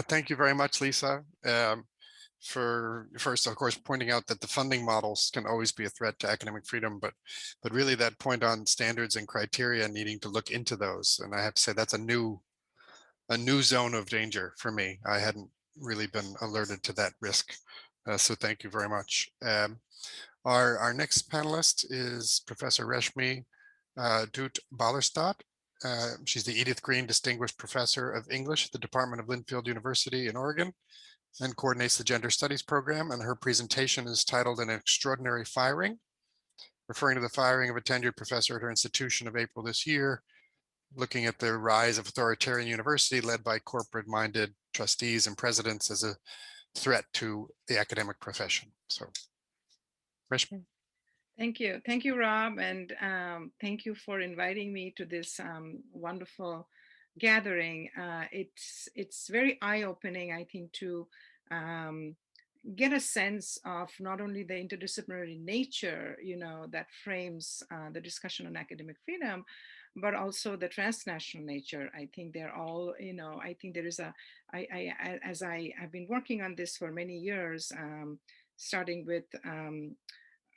Thank you very much, Lisa, for first, of course, pointing out that the funding models can always be a threat to academic freedom, but really that point on standards and criteria needing to look into those. And I have to say that's a new zone of danger for me. I hadn't really been alerted to that risk. So thank you very much. Our next panelist is Professor Reshmi Dutt-Ballerstadt. She's the Edith Green Distinguished Professor of English at the Department of Linfield University in Oregon and coordinates the Gender Studies program. And her presentation is titled An Extraordinary Firing, referring to the firing of a tenured professor at her institution of April this year, looking at the rise of authoritarian university led by corporate-minded trustees and presidents as a threat to the academic profession. So, Reshmi. Thank you, Rob, and thank you for inviting me to this wonderful gathering. It's very eye-opening, I think, to get a sense of not only the interdisciplinary nature, that frames the discussion on academic freedom, but also the transnational nature. I think they're all, I think there is as I have been working on this for many years, starting with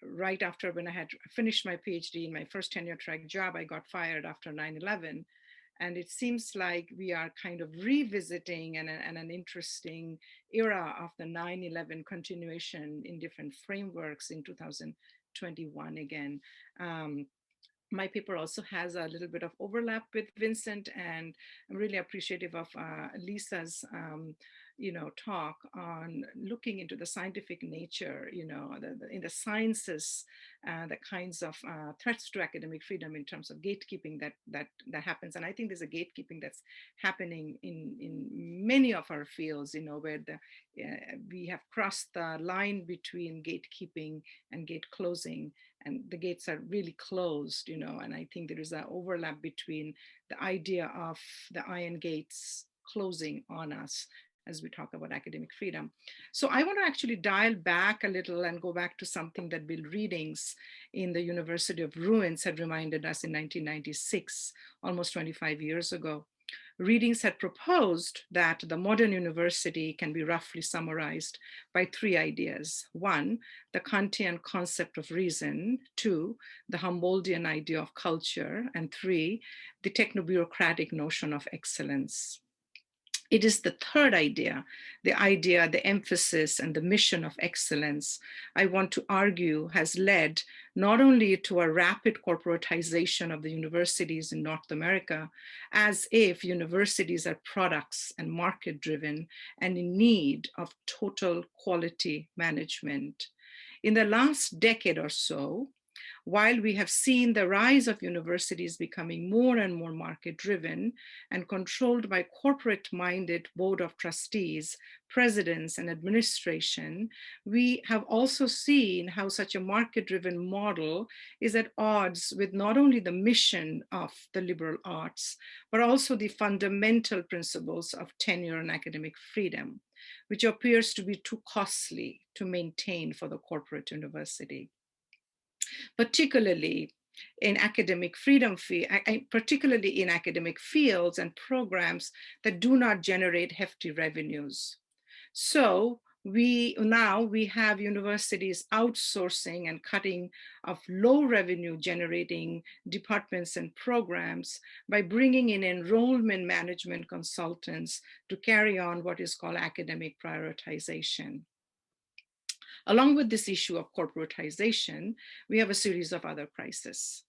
right after when I had finished my PhD in my first tenure track job, I got fired after 9/11. And it seems like we are kind of revisiting an interesting era of the 9/11 continuation in different frameworks in 2021 again. My paper also has a little bit of overlap with Vincent, and I'm really appreciative of Lisa's talk on looking into the scientific nature, in the sciences, the kinds of threats to academic freedom in terms of gatekeeping that happens. And I think there's a gatekeeping that's happening in many of our fields, where we have crossed the line between gatekeeping and gate closing, and the gates are really closed, and I think there is an overlap between the idea of the iron gates closing on us as we talk about academic freedom. So I want to actually dial back a little and go back to something that Bill Readings in the University of Ruins had reminded us in 1996, almost 25 years ago. Readings had proposed that the modern university can be roughly summarized by three ideas. One, the Kantian concept of reason. Two, the Humboldtian idea of culture. And three, the techno-bureaucratic notion of excellence. It is the third idea, the emphasis, and the mission of excellence, I want to argue has led not only to a rapid corporatization of the universities in North America, as if universities are products and market-driven and in need of total quality management. In the last decade or so, while we have seen the rise of universities becoming more and more market-driven and controlled by corporate-minded board of trustees, presidents, and administration, we have also seen how such a market-driven model is at odds with not only the mission of the liberal arts, but also the fundamental principles of tenure and academic freedom, which appears to be too costly to maintain for the corporate university. Particularly in academic freedom, particularly in academic fields and programs that do not generate hefty revenues. So we have universities outsourcing and cutting of low revenue generating departments and programs by bringing in enrollment management consultants to carry on what is called academic prioritization. Along with this issue of corporatization, we have a series of other crises.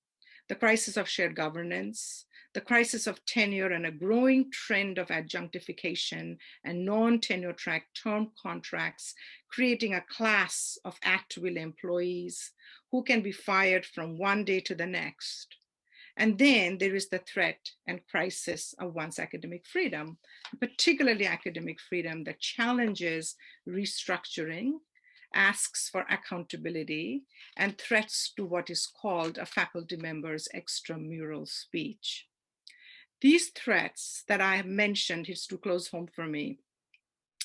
The crisis of shared governance, the crisis of tenure, and a growing trend of adjunctification and non-tenure track term contracts, creating a class of at-will employees who can be fired from one day to the next. And then there is the threat and crisis of one's academic freedom, particularly academic freedom that challenges restructuring, asks for accountability, and threats to what is called a faculty member's extramural speech. These threats that I have mentioned hits too close home for me,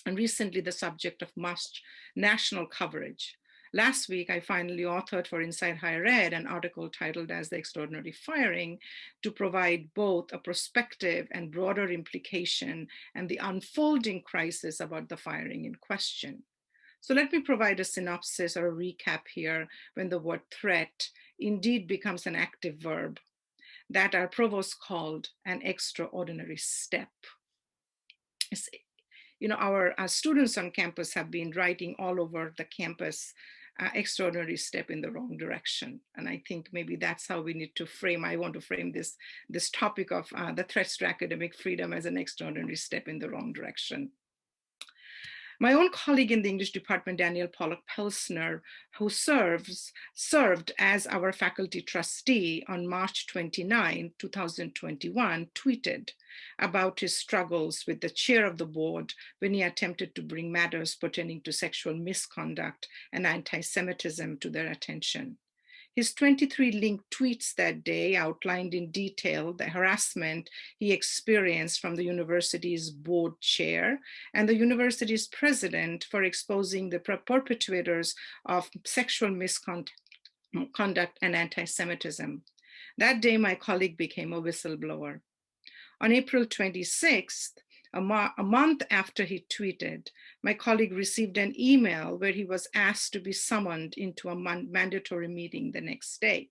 and recently the subject of much national coverage. Last week, I finally authored for Inside Higher Ed an article titled as The Extraordinary Firing to provide both a perspective and broader implication and the unfolding crisis about the firing in question. So let me provide a synopsis or a recap here when the word threat indeed becomes an active verb that our provost called an extraordinary step. You know, our students on campus have been writing all over the campus, extraordinary step in the wrong direction. And I think maybe that's how we need to frame, I want to frame this topic of the threats to academic freedom as an extraordinary step in the wrong direction. My own colleague in the English department, Daniel Pollock-Pelsner, who served as our faculty trustee on March 29, 2021, tweeted about his struggles with the chair of the board when he attempted to bring matters pertaining to sexual misconduct and anti-Semitism to their attention. His 23 linked tweets that day outlined in detail the harassment he experienced from the university's board chair and the university's president for exposing the perpetrators of sexual misconduct and anti-Semitism. That day, my colleague became a whistleblower. On April 26th, a month after he tweeted, my colleague received an email where he was asked to be summoned into a mandatory meeting the next day.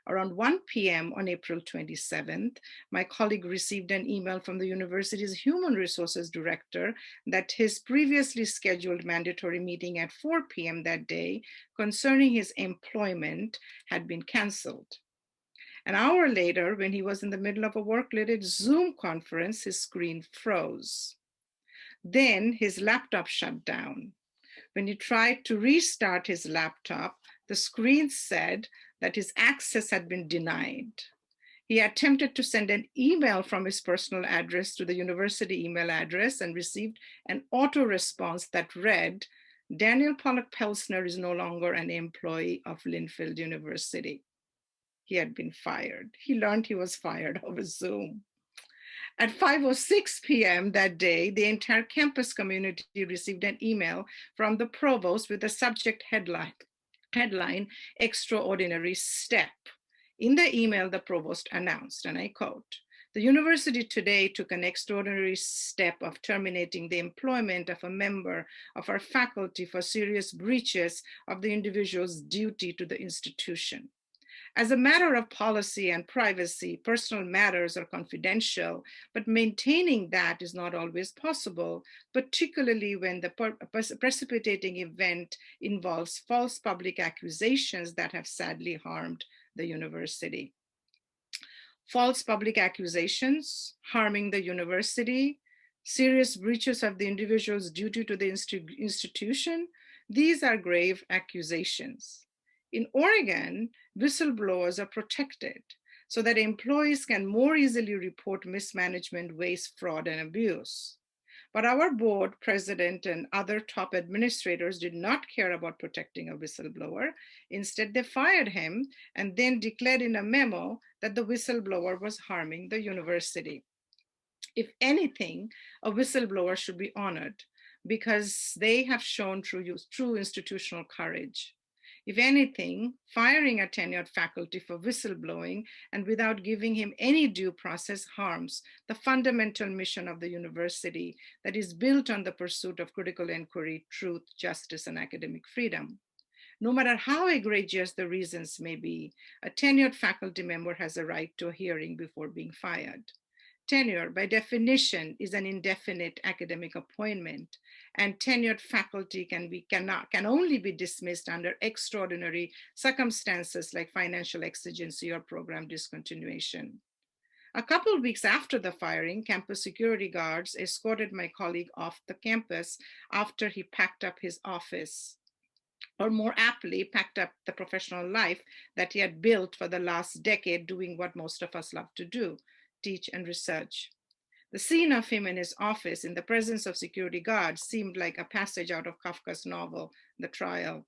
Around 1 p.m. on April 27th, my colleague received an email from the university's human resources director that his previously scheduled mandatory meeting at 4 p.m. that day concerning his employment had been canceled. An hour later, when he was in the middle of a work-related Zoom conference, his screen froze. Then his laptop shut down. When he tried to restart his laptop, the screen said that his access had been denied. He attempted to send an email from his personal address to the university email address and received an auto response that read, Daniel Pollock-Pelsner is no longer an employee of Linfield University. He had been fired. He learned he was fired over Zoom. At 5:06 p.m. that day, the entire campus community received an email from the provost with the subject headline, Extraordinary Step. In the email, the provost announced, and I quote, the university today took an extraordinary step of terminating the employment of a member of our faculty for serious breaches of the individual's duty to the institution. As a matter of policy and privacy, personal matters are confidential, but maintaining that is not always possible, particularly when the precipitating event involves false public accusations that have sadly harmed the university. False public accusations harming the university, serious breaches of the individual's duty to the institution, these are grave accusations. In Oregon, whistleblowers are protected so that employees can more easily report mismanagement, waste, fraud, and abuse. But our board, president, and other top administrators did not care about protecting a whistleblower. Instead, they fired him and then declared in a memo that the whistleblower was harming the university. If anything, a whistleblower should be honored because they have shown true institutional courage. If anything, firing a tenured faculty for whistleblowing and without giving him any due process harms the fundamental mission of the university that is built on the pursuit of critical inquiry, truth, justice, and academic freedom. No matter how egregious the reasons may be, a tenured faculty member has a right to a hearing before being fired. Tenure, by definition, is an indefinite academic appointment, and tenured faculty can only be dismissed under extraordinary circumstances like financial exigency or program discontinuation. A couple of weeks after the firing, campus security guards escorted my colleague off the campus after he packed up his office, or more aptly, packed up the professional life that he had built for the last decade doing what most of us love to do, teach and research. The scene of him in his office in the presence of security guards seemed like a passage out of Kafka's novel, The Trial.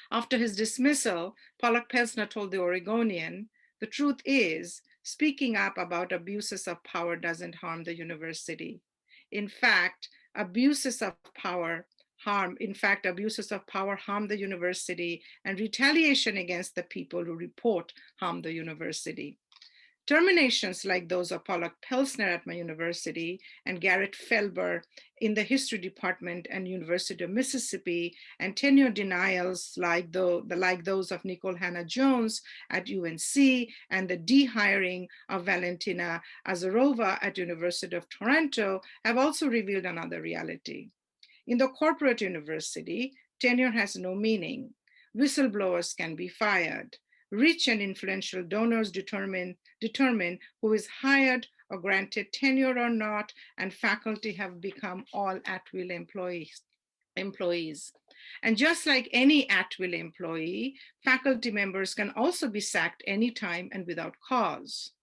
After his dismissal, Pollock Pelsner told the Oregonian, "The truth is, speaking up about abuses of power doesn't harm the university. In fact, abuses of power harm the university, and retaliation against the people who report harm the university." Terminations like those of Pollock Pelsner at my university and Garrett Felber in the history department and University of Mississippi, and tenure denials like those of Nicole Hannah-Jones at UNC, and the dehiring of Valentina Azarova at University of Toronto have also revealed another reality. In the corporate university, tenure has no meaning. Whistleblowers can be fired. Rich and influential donors determine who is hired or granted tenure or not, and faculty have become all at-will employees. And just like any at-will employee, faculty members can also be sacked anytime and without cause.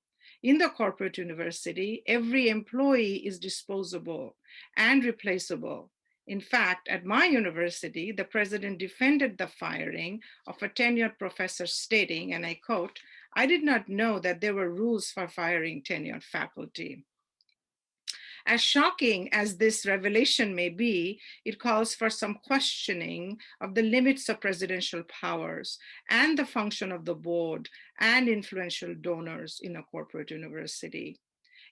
In the corporate university, every employee is disposable and replaceable. In fact, at my university, the president defended the firing of a tenured professor stating, and I quote, "I did not know that there were rules for firing tenured faculty." As shocking as this revelation may be, it calls for some questioning of the limits of presidential powers and the function of the board and influential donors in a corporate university.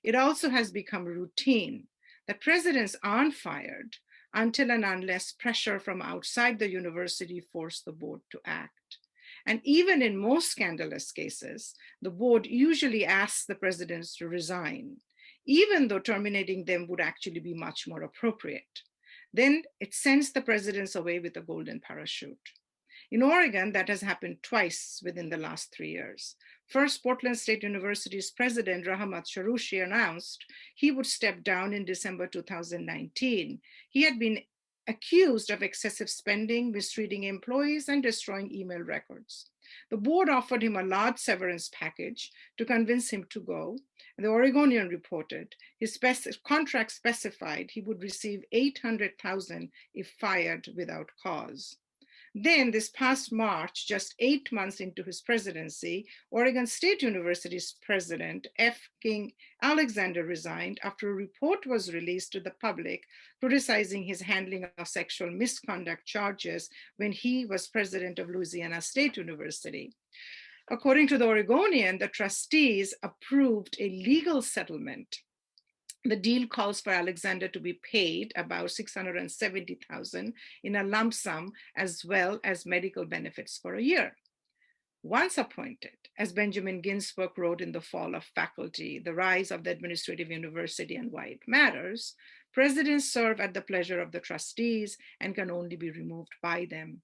It also has become routine that presidents aren't fired until and unless pressure from outside the university forced the board to act. And even in most scandalous cases, the board usually asks the presidents to resign, even though terminating them would actually be much more appropriate. Then it sends the presidents away with a golden parachute. In Oregon, that has happened twice within the last 3 years. First, Portland State University's president, Rahmat Sharushi, announced he would step down in December 2019. He had been accused of excessive spending, mistreating employees, and destroying email records. The board offered him a large severance package to convince him to go. The Oregonian reported his contract specified he would receive $800,000 if fired without cause. Then this past March, just 8 months into his presidency, Oregon State University's president, F. King Alexander, resigned after a report was released to the public criticizing his handling of sexual misconduct charges when he was president of Louisiana State University. According to the Oregonian, the trustees approved a legal settlement. The deal calls for Alexander to be paid about $670,000 in a lump sum, as well as medical benefits for a year. Once appointed, as Benjamin Ginsberg wrote in The Fall of Faculty, The Rise of the Administrative University and Why It Matters, presidents serve at the pleasure of the trustees and can only be removed by them.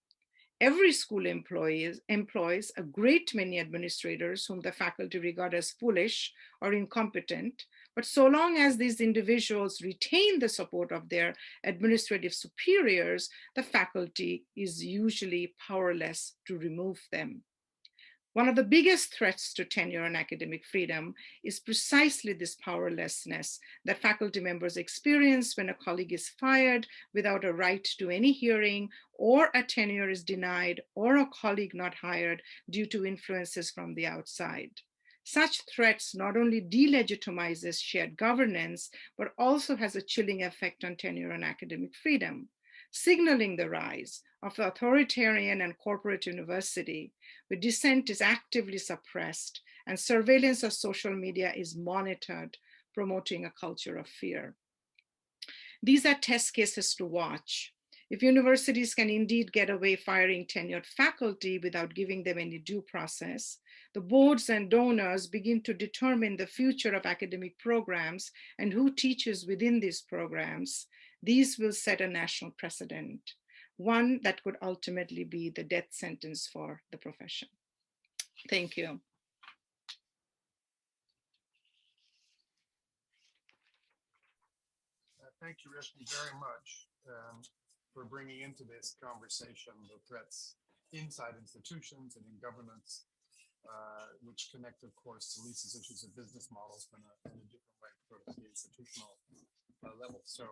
Every school employs a great many administrators whom the faculty regard as foolish or incompetent, but so long as these individuals retain the support of their administrative superiors, the faculty is usually powerless to remove them. One of the biggest threats to tenure and academic freedom is precisely this powerlessness that faculty members experience when a colleague is fired without a right to any hearing, or a tenure is denied, or a colleague not hired due to influences from the outside. Such threats not only delegitimizes shared governance, but also has a chilling effect on tenure and academic freedom, signaling the rise of the authoritarian and corporate university, where dissent is actively suppressed and surveillance of social media is monitored, promoting a culture of fear. These are test cases to watch. If universities can indeed get away firing tenured faculty without giving them any due process, the boards and donors begin to determine the future of academic programs and who teaches within these programs. These will set a national precedent, one that could ultimately be the death sentence for the profession. Thank you. Thank you, Reshmi, very much for bringing into this conversation the threats inside institutions and in governance, which connect, of course, to Lisa's issues of business models in a different way, sort of the institutional level. So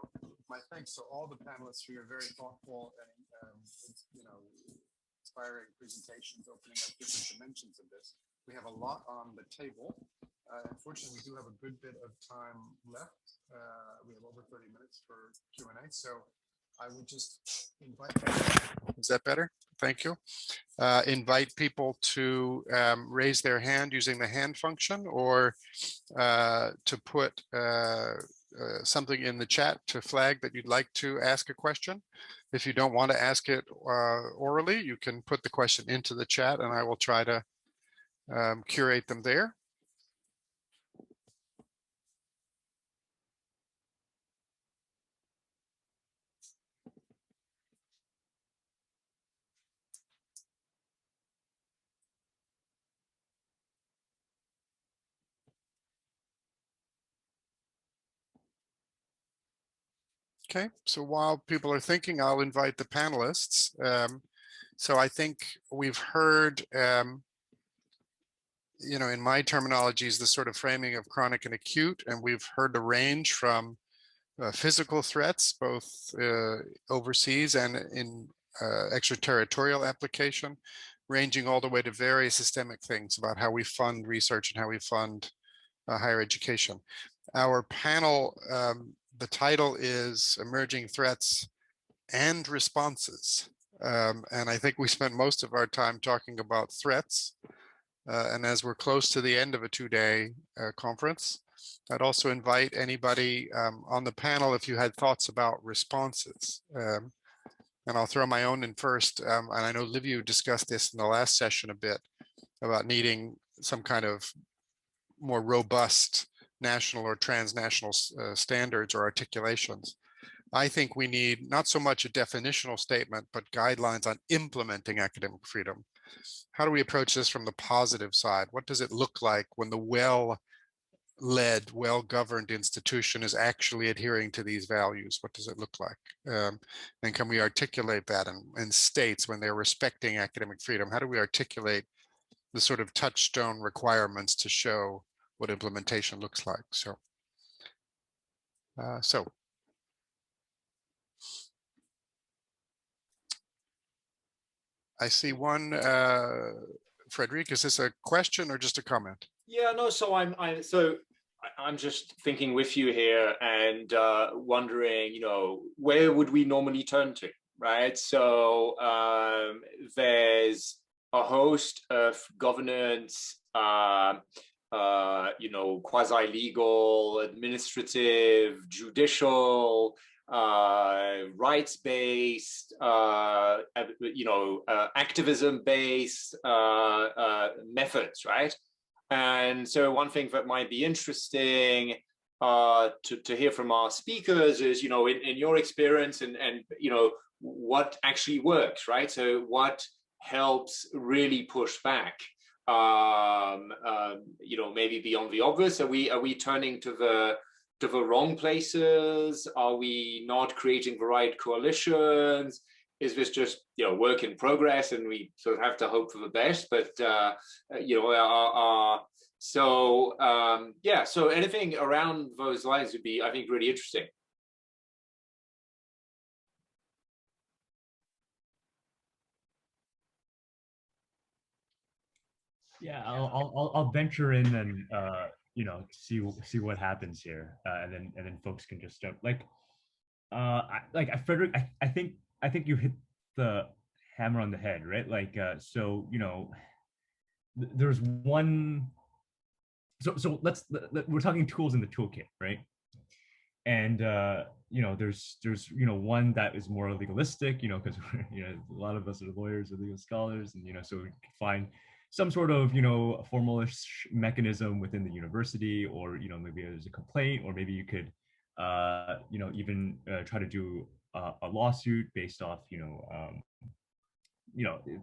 my thanks to all the panelists for your very thoughtful and inspiring presentations, opening up different dimensions of this. We have a lot on the table. Unfortunately, we do have a good bit of time left. We have over 30 minutes for Q&A. So I would just invite, is that better? Thank you. Invite people to raise their hand using the hand function, or to put something in the chat to flag that you'd like to ask a question. If you don't want to ask it orally, you can put the question into the chat and I will try to curate them there. Okay, so while people are thinking, I'll invite the panelists. So I think we've heard, in my terminologies, the sort of framing of chronic and acute, and we've heard the range from physical threats, both overseas and in extraterritorial application, ranging all the way to very systemic things about how we fund research and how we fund higher education. Our panel, the title is Emerging Threats and Responses. And I think we spent most of our time talking about threats. And as we're close to the end of a two-day conference, I'd also invite anybody on the panel if you had thoughts about responses. And I'll throw my own in first. And I know Liviu discussed this in the last session a bit about needing some kind of more robust national or transnational standards or articulations. I think we need not so much a definitional statement, but guidelines on implementing academic freedom. How do we approach this from the positive side? What does it look like when the well-led, well-governed institution is actually adhering to these values? What does it look like? And can we articulate that in states when they're respecting academic freedom? How do we articulate the sort of touchstone requirements to show what implementation looks like? So I see one, Frederic, is this a question or just a comment? Yeah, no, so I'm just thinking with you here and wondering, where would we normally turn to, right? So there's a host of governance, quasi-legal, administrative, judicial, rights-based, activism-based methods, right? And so one thing that might be interesting to hear from our speakers is, in your experience and what actually works, right? So what helps really push back, maybe beyond the obvious? Are we turning to the wrong places? Are we not creating the right coalitions? Is this just work in progress and we sort of have to hope for the best? But so anything around those lines would be, I think, really interesting. Yeah, I'll venture in and see what happens here, and then folks can just jump. Frederick, I think you hit the hammer on the head, right? There's one. So we're talking tools in the toolkit, right? And there's one that is more legalistic, because a lot of us are lawyers or legal scholars, and so we can find some sort of formalish mechanism within the university, or maybe there's a complaint, or maybe you could even try to do a lawsuit based off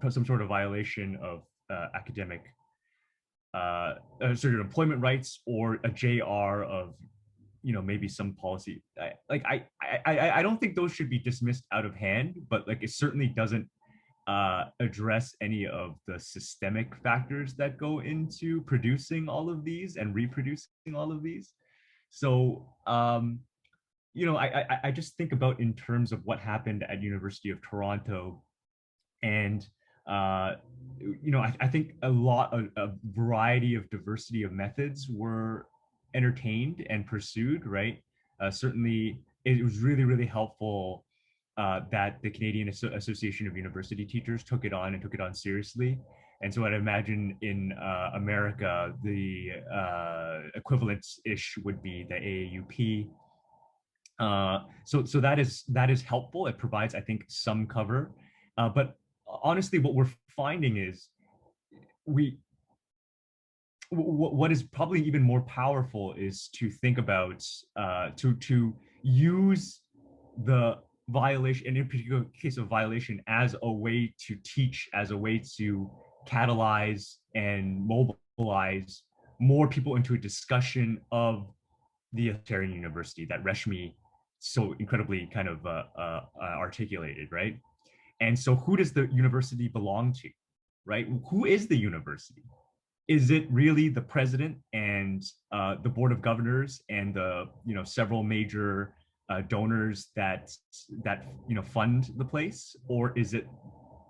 some sort of violation of academic sort of employment rights, or a JR of maybe some policy. I don't think those should be dismissed out of hand, but it certainly doesn't address any of the systemic factors that go into producing all of these and reproducing all of these. So I just think about in terms of what happened at University of Toronto, and I think a variety of diversity of methods were entertained and pursued, right? Certainly, it was really, really helpful that the Canadian Association of University Teachers took it on seriously. And so I'd imagine in America, the equivalent-ish would be the AAUP. So that is helpful. It provides, I think, some cover. But honestly, what we're finding is what is probably even more powerful is to think about to use the violation, and in particular case of violation, as a way to teach, as a way to catalyze and mobilize more people into a discussion of the authoritarian university that Reshmi so incredibly kind of articulated, right? And so who does the university belong to, right? Who is the university? Is it really the president and the board of governors and the several major donors that fund the place, or is it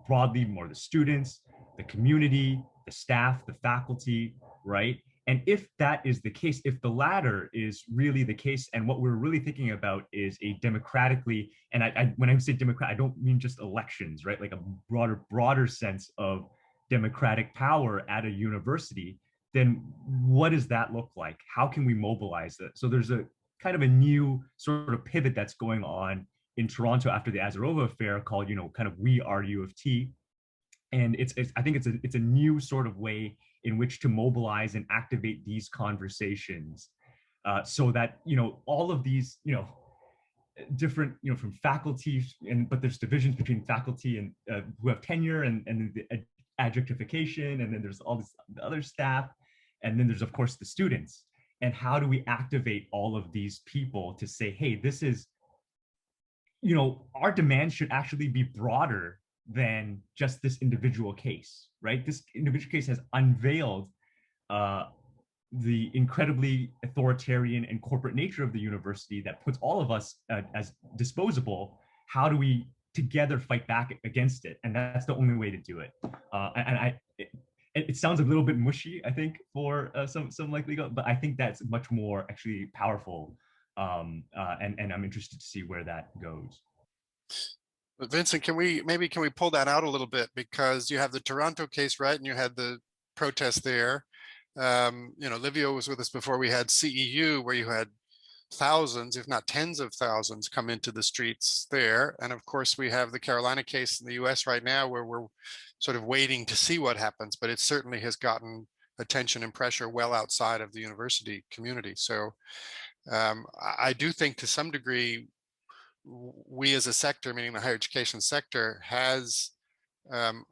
broadly more the students, the community, the staff, the faculty, right? And if that is the case, if the latter is really the case, and what we're really thinking about is a democratically, and when I say democrat, I don't mean just elections, right? Like a broader sense of democratic power at a university, then what does that look like? How can we mobilize it? So there's a kind of a new sort of pivot that's going on in Toronto after the Azarova affair called, kind of We Are U of T. And I think it's a new sort of way in which to mobilize and activate these conversations, so that all of these different from faculty, but there's divisions between faculty and who have tenure, and the adjectification, and then there's all this other staff, and then there's of course the students. And how do we activate all of these people to say, hey, this is our demand should actually be broader than just this individual case, right? This individual case has unveiled the incredibly authoritarian and corporate nature of the university that puts all of us as disposable. How do we together fight back against it? And that's the only way to do it. It sounds a little bit mushy, I think, for some like legal, but I think that's much more actually powerful. And I'm interested to see where that goes. But Vincent, can we pull that out a little bit, because you have the Toronto case, right? And you had the protest there. Livio was with us before. We had CEU, where you had thousands, if not tens of thousands, come into the streets there. And of course, we have the Carolina case in the US right now where we're sort of waiting to see what happens, but it certainly has gotten attention and pressure well outside of the university community. So I do think to some degree, we as a sector, meaning the higher education sector, has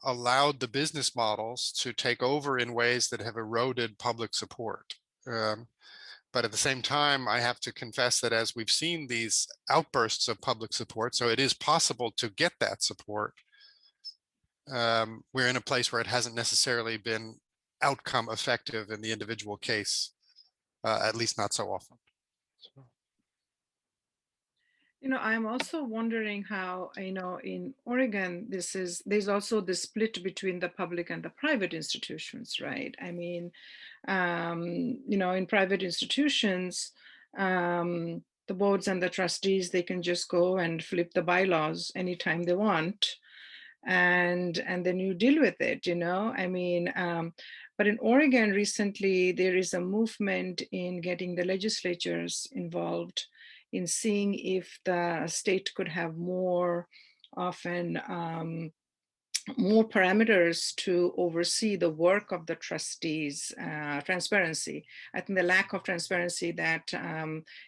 allowed the business models to take over in ways that have eroded public support. But at the same time, I have to confess that as we've seen these outbursts of public support, so it is possible to get that support, we're in a place where it hasn't necessarily been outcome effective in the individual case, at least not so often. So. I'm also wondering how, in Oregon, there's also the split between the public and the private institutions, right? I mean, in private institutions, the boards and the trustees, they can just go and flip the bylaws anytime they want. And then you deal with it, I mean, but in Oregon recently, there is a movement in getting the legislatures involved in seeing if the state could have more often more parameters to oversee the work of the trustees, transparency. I think the lack of transparency that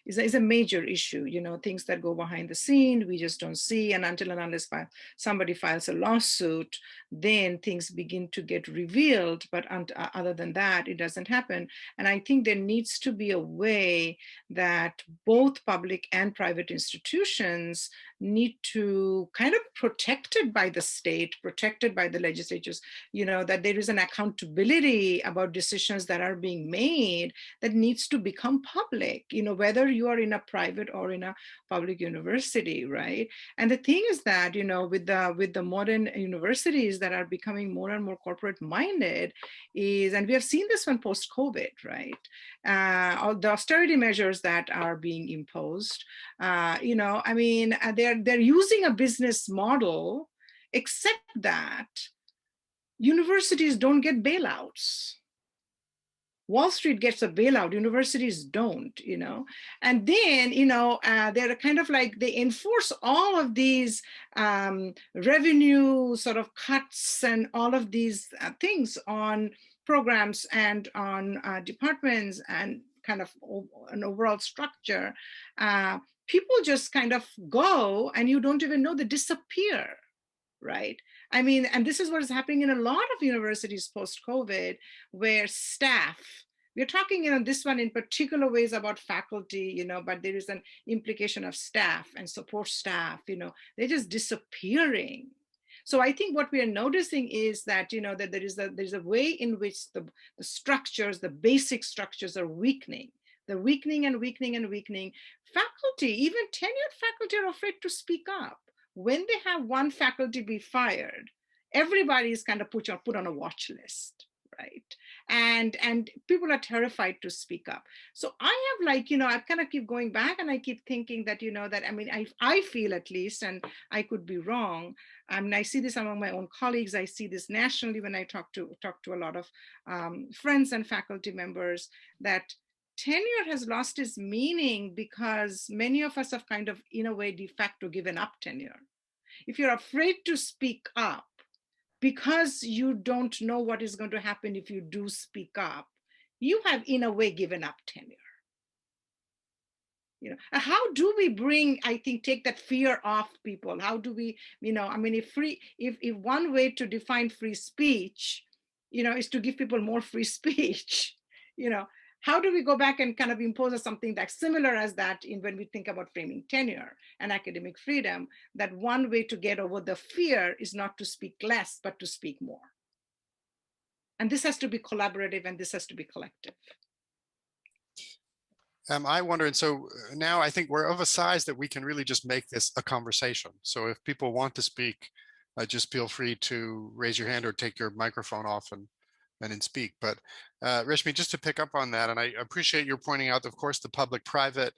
is a major issue, things that go behind the scene, we just don't see, and until and unless somebody files a lawsuit, then things begin to get revealed, but other than that, it doesn't happen. And I think there needs to be a way that both public and private institutions need to kind of protected by the state, protected by the legislatures, that there is an accountability about decisions that are being made that needs to become public, whether you are in a private or in a public university, right? And the thing is that, with the modern universities that are becoming more and more corporate minded and we have seen this one post-COVID, right? All the austerity measures that are being imposed, I mean, they're using a business model, except that universities don't get bailouts. Wall Street gets a bailout, universities don't, and then, they're kind of like, they enforce all of these revenue sort of cuts and all of these things on programs and on departments and kind of an overall structure. People just kind of go and you don't even know, they disappear, right? I mean, and this is what is happening in a lot of universities post-COVID, where staff, we're talking, this one in particular ways about faculty, but there is an implication of staff and support staff, they're just disappearing. So I think what we are noticing is that, that there's a way in which the structures, the basic structures are weakening. They're weakening and weakening and weakening. Faculty, even tenured faculty, are afraid to speak up. When they have one faculty be fired, everybody is kind of put on a watch list, right? And people are terrified to speak up. So I have I kind of keep going back and I keep thinking that, that, I mean, I feel at least, and I could be wrong. I see this among my own colleagues. I see this nationally when I talk to a lot of friends and faculty members, that tenure has lost its meaning because many of us have kind of, in a way, de facto given up tenure. If you're afraid to speak up because you don't know what is going to happen if you do speak up, you have, in a way, given up tenure. How do we take that fear off people? How do we, I mean, if one way to define free speech, is to give people more free speech, how do we go back and kind of impose something that's similar as that when we think about framing tenure and academic freedom, that one way to get over the fear is not to speak less, but to speak more. And this has to be collaborative and this has to be collective. I wonder, and so now I think we're of a size that we can really just make this a conversation. So if people want to speak, just feel free to raise your hand or take your microphone off and speak. But Reshmi, just to pick up on that, and I appreciate your pointing out, of course, the public-private,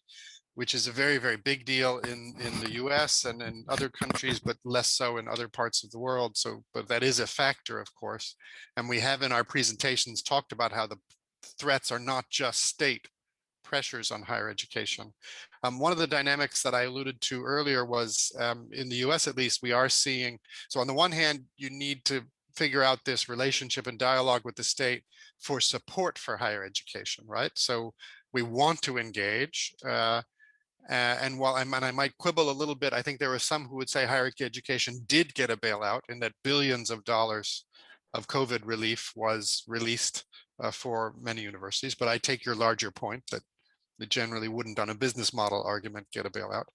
which is a very, very big deal in the US and in other countries, but less so in other parts of the world. So, but that is a factor, of course. And we have in our presentations talked about how the threats are not just state pressures on higher education. One of the dynamics that I alluded to earlier was in the US, at least, we are seeing, so on the one hand, you need to figure out this relationship and dialogue with the state for support for higher education, right? So we want to engage. And while I might quibble a little bit, I think there were some who would say higher education did get a bailout and that billions of dollars of COVID relief was released for many universities. But I take your larger point that they generally wouldn't, on a business model argument, get a bailout.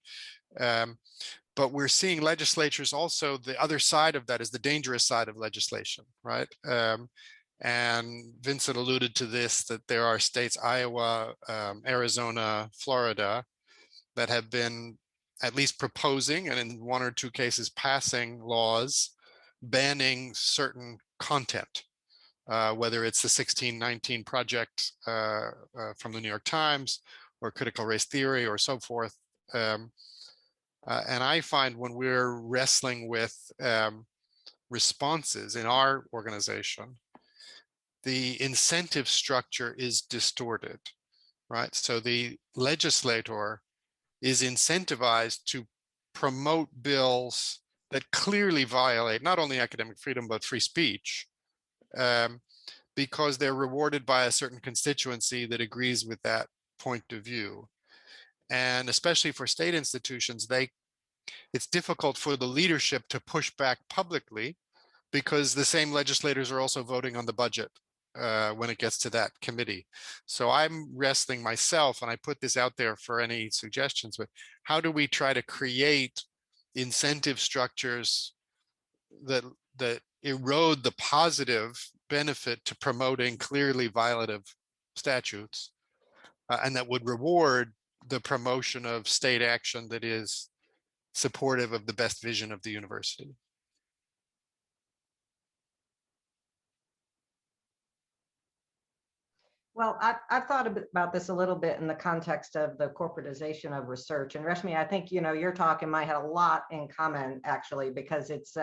But we're seeing legislatures also, the other side of that is the dangerous side of legislation, right? And Vincent alluded to this, that there are states, Iowa, Arizona, Florida, that have been at least proposing and in one or two cases passing laws banning certain content, whether it's the 1619 project from the New York Times or critical race theory or so forth. And I find when we're wrestling with responses in our organization, the incentive structure is distorted, right? So the legislator is incentivized to promote bills that clearly violate not only academic freedom, but free speech, because they're rewarded by a certain constituency that agrees with that point of view. And especially for state institutions, it's difficult for the leadership to push back publicly because the same legislators are also voting on the budget when it gets to that committee. So I'm wrestling myself, and I put this out there for any suggestions, but how do we try to create incentive structures that erode the positive benefit to promoting clearly violative statutes and that would reward the promotion of state action that is supportive of the best vision of the university? Well, I've thought about this a little bit in the context of the corporatization of research. And Reshmi, I think, your talk and mine had a lot in common, actually, because it's,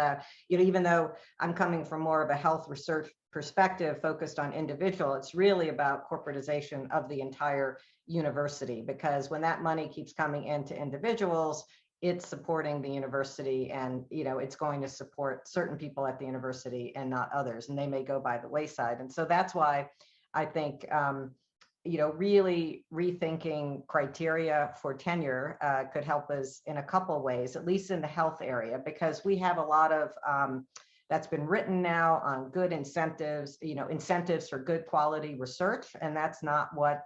even though I'm coming from more of a health research perspective focused on individual, it's really about corporatization of the entire university, because when that money keeps coming into individuals, it's supporting the university, and it's going to support certain people at the university and not others, and they may go by the wayside. And so that's why I think, really rethinking criteria for tenure could help us in a couple ways, at least in the health area, because we have a lot of that's been written now on good incentives, incentives for good quality research. And that's not what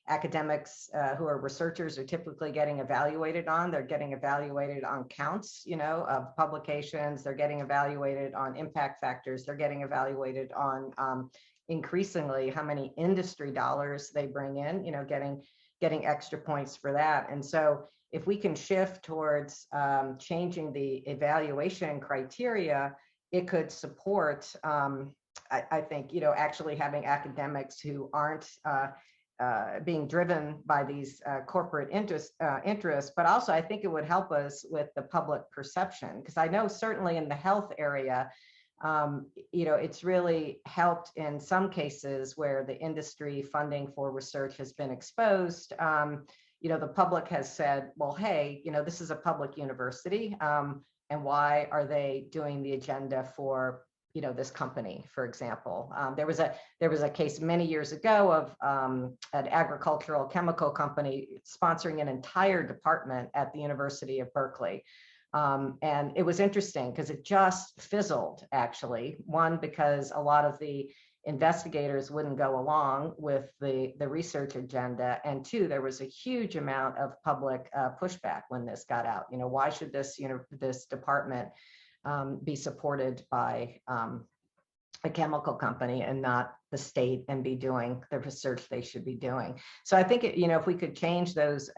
academics who are researchers are typically getting evaluated on. They're getting evaluated on counts, of publications. They're getting evaluated on impact factors. They're getting evaluated on increasingly how many industry dollars they bring in, getting extra points for that. And so if we can shift towards changing the evaluation criteria, it could support, I think, actually having academics who aren't being driven by these corporate interests, but also I think it would help us with the public perception, because I know certainly in the health area, it's really helped in some cases where the industry funding for research has been exposed. The public has said, well, hey, this is a public university, and why are they doing the agenda for, this company, for example? There was a case many years ago of an agricultural chemical company sponsoring an entire department at the University of Berkeley. And it was interesting because it just fizzled, actually. One, because a lot of the investigators wouldn't go along with the research agenda. And two, there was a huge amount of public pushback when this got out. Why should this department be supported by a chemical company and not the state and be doing the research they should be doing? So I think, if we could change those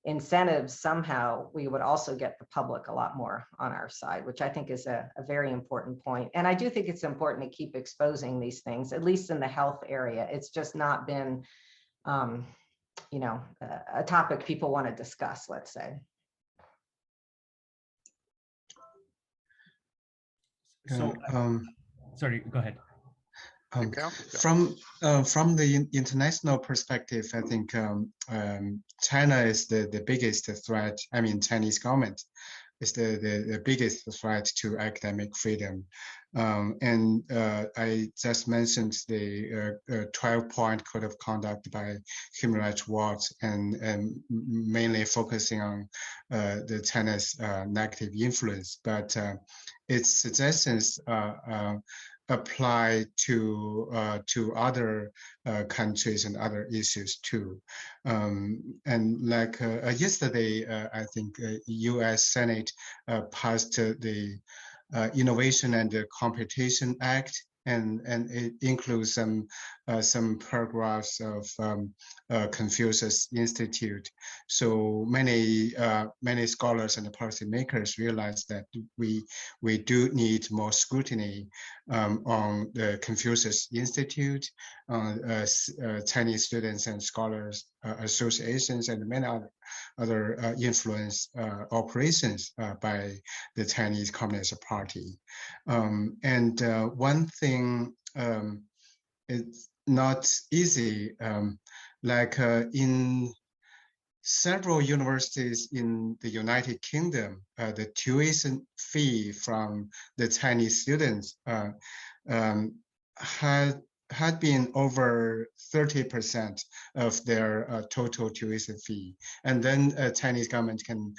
incentives somehow, we would also get the public a lot more on our side, which I think is a very important point. And I do think it's important to keep exposing these things, at least in the health area. It's just not been, a topic people want to discuss, let's say. So, sorry, go ahead. From the international perspective, I think China is the biggest threat. I mean, Chinese government is the biggest threat to academic freedom. And I just mentioned the 12-point code of conduct by Human Rights Watch, and mainly focusing on the China's negative influence, but its suggestions apply to other countries and other issues too. And like yesterday, I think U.S. Senate passed the Innovation and Competition Act, and it includes some paragraphs of Confucius Institute. So many scholars and policymakers realize that we do need more scrutiny on the Confucius Institute, Chinese Students and Scholars Associations, and many other influence operations by the Chinese Communist Party. And one thing, it's not easy, in several universities in the United Kingdom, the tuition fee from the Chinese students had been over 30% of their total tuition fee, and then Chinese government can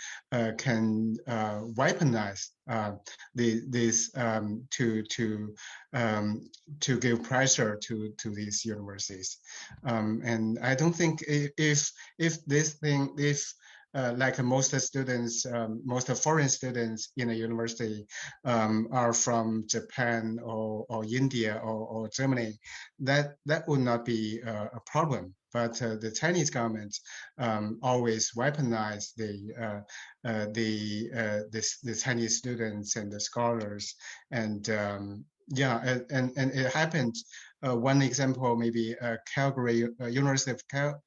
weaponize this to give pressure to these universities, and I don't think if like most students, most foreign students in a university are from Japan or India or Germany, that would not be a problem. But the Chinese government always weaponize the Chinese students and the scholars, and yeah, and it happened. One example, maybe Calgary, University of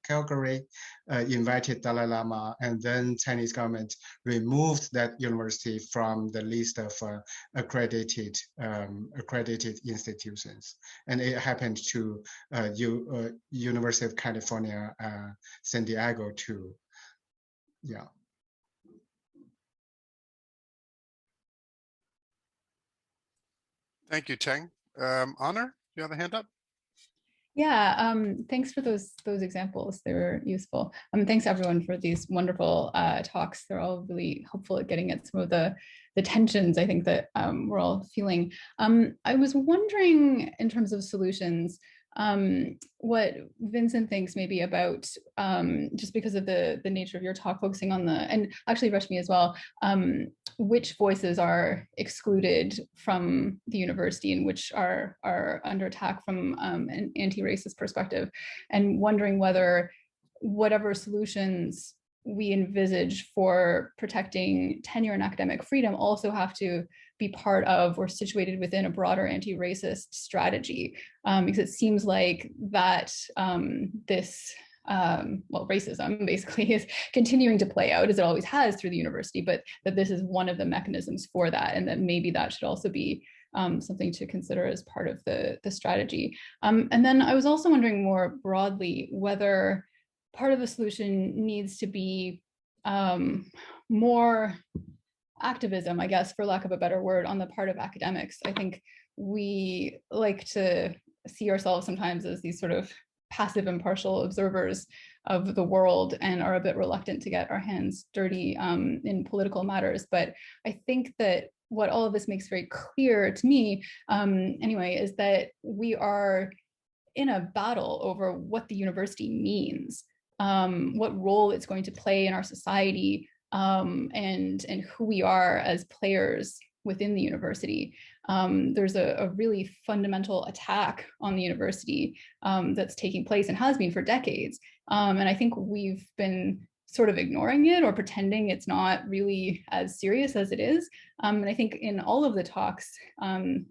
Calgary invited Dalai Lama, and then Chinese government removed that university from the list of accredited institutions. And it happened to University of California, San Diego too. Yeah. Thank you, Teng. Honor, you have a hand up? Yeah, thanks for those examples. They were useful. Thanks everyone for these wonderful talks. They're all really helpful at getting at some of the tensions I think that we're all feeling. I was wondering, in terms of solutions, what Vincent thinks maybe about, just because of the nature of your talk, focusing on and actually Reshmi as well, which voices are excluded from the university and which are under attack from an anti-racist perspective, and wondering whether whatever solutions we envisage for protecting tenure and academic freedom also have to be part of or situated within a broader anti-racist strategy, because it seems like that this racism basically is continuing to play out, as it always has through the university, but that this is one of the mechanisms for that, and that maybe that should also be something to consider as part of the strategy. And then I was also wondering more broadly whether part of the solution needs to be more activism, I guess, for lack of a better word, on the part of academics. I think we like to see ourselves sometimes as these sort of passive, impartial observers of the world and are a bit reluctant to get our hands dirty in political matters. But I think that what all of this makes very clear to me, anyway, is that we are in a battle over what the university means, what role it's going to play in our society, and who we are as players within the university. There's a really fundamental attack on the university that's taking place and has been for decades. And I think we've been sort of ignoring it or pretending it's not really as serious as it is. And I think in all of the talks,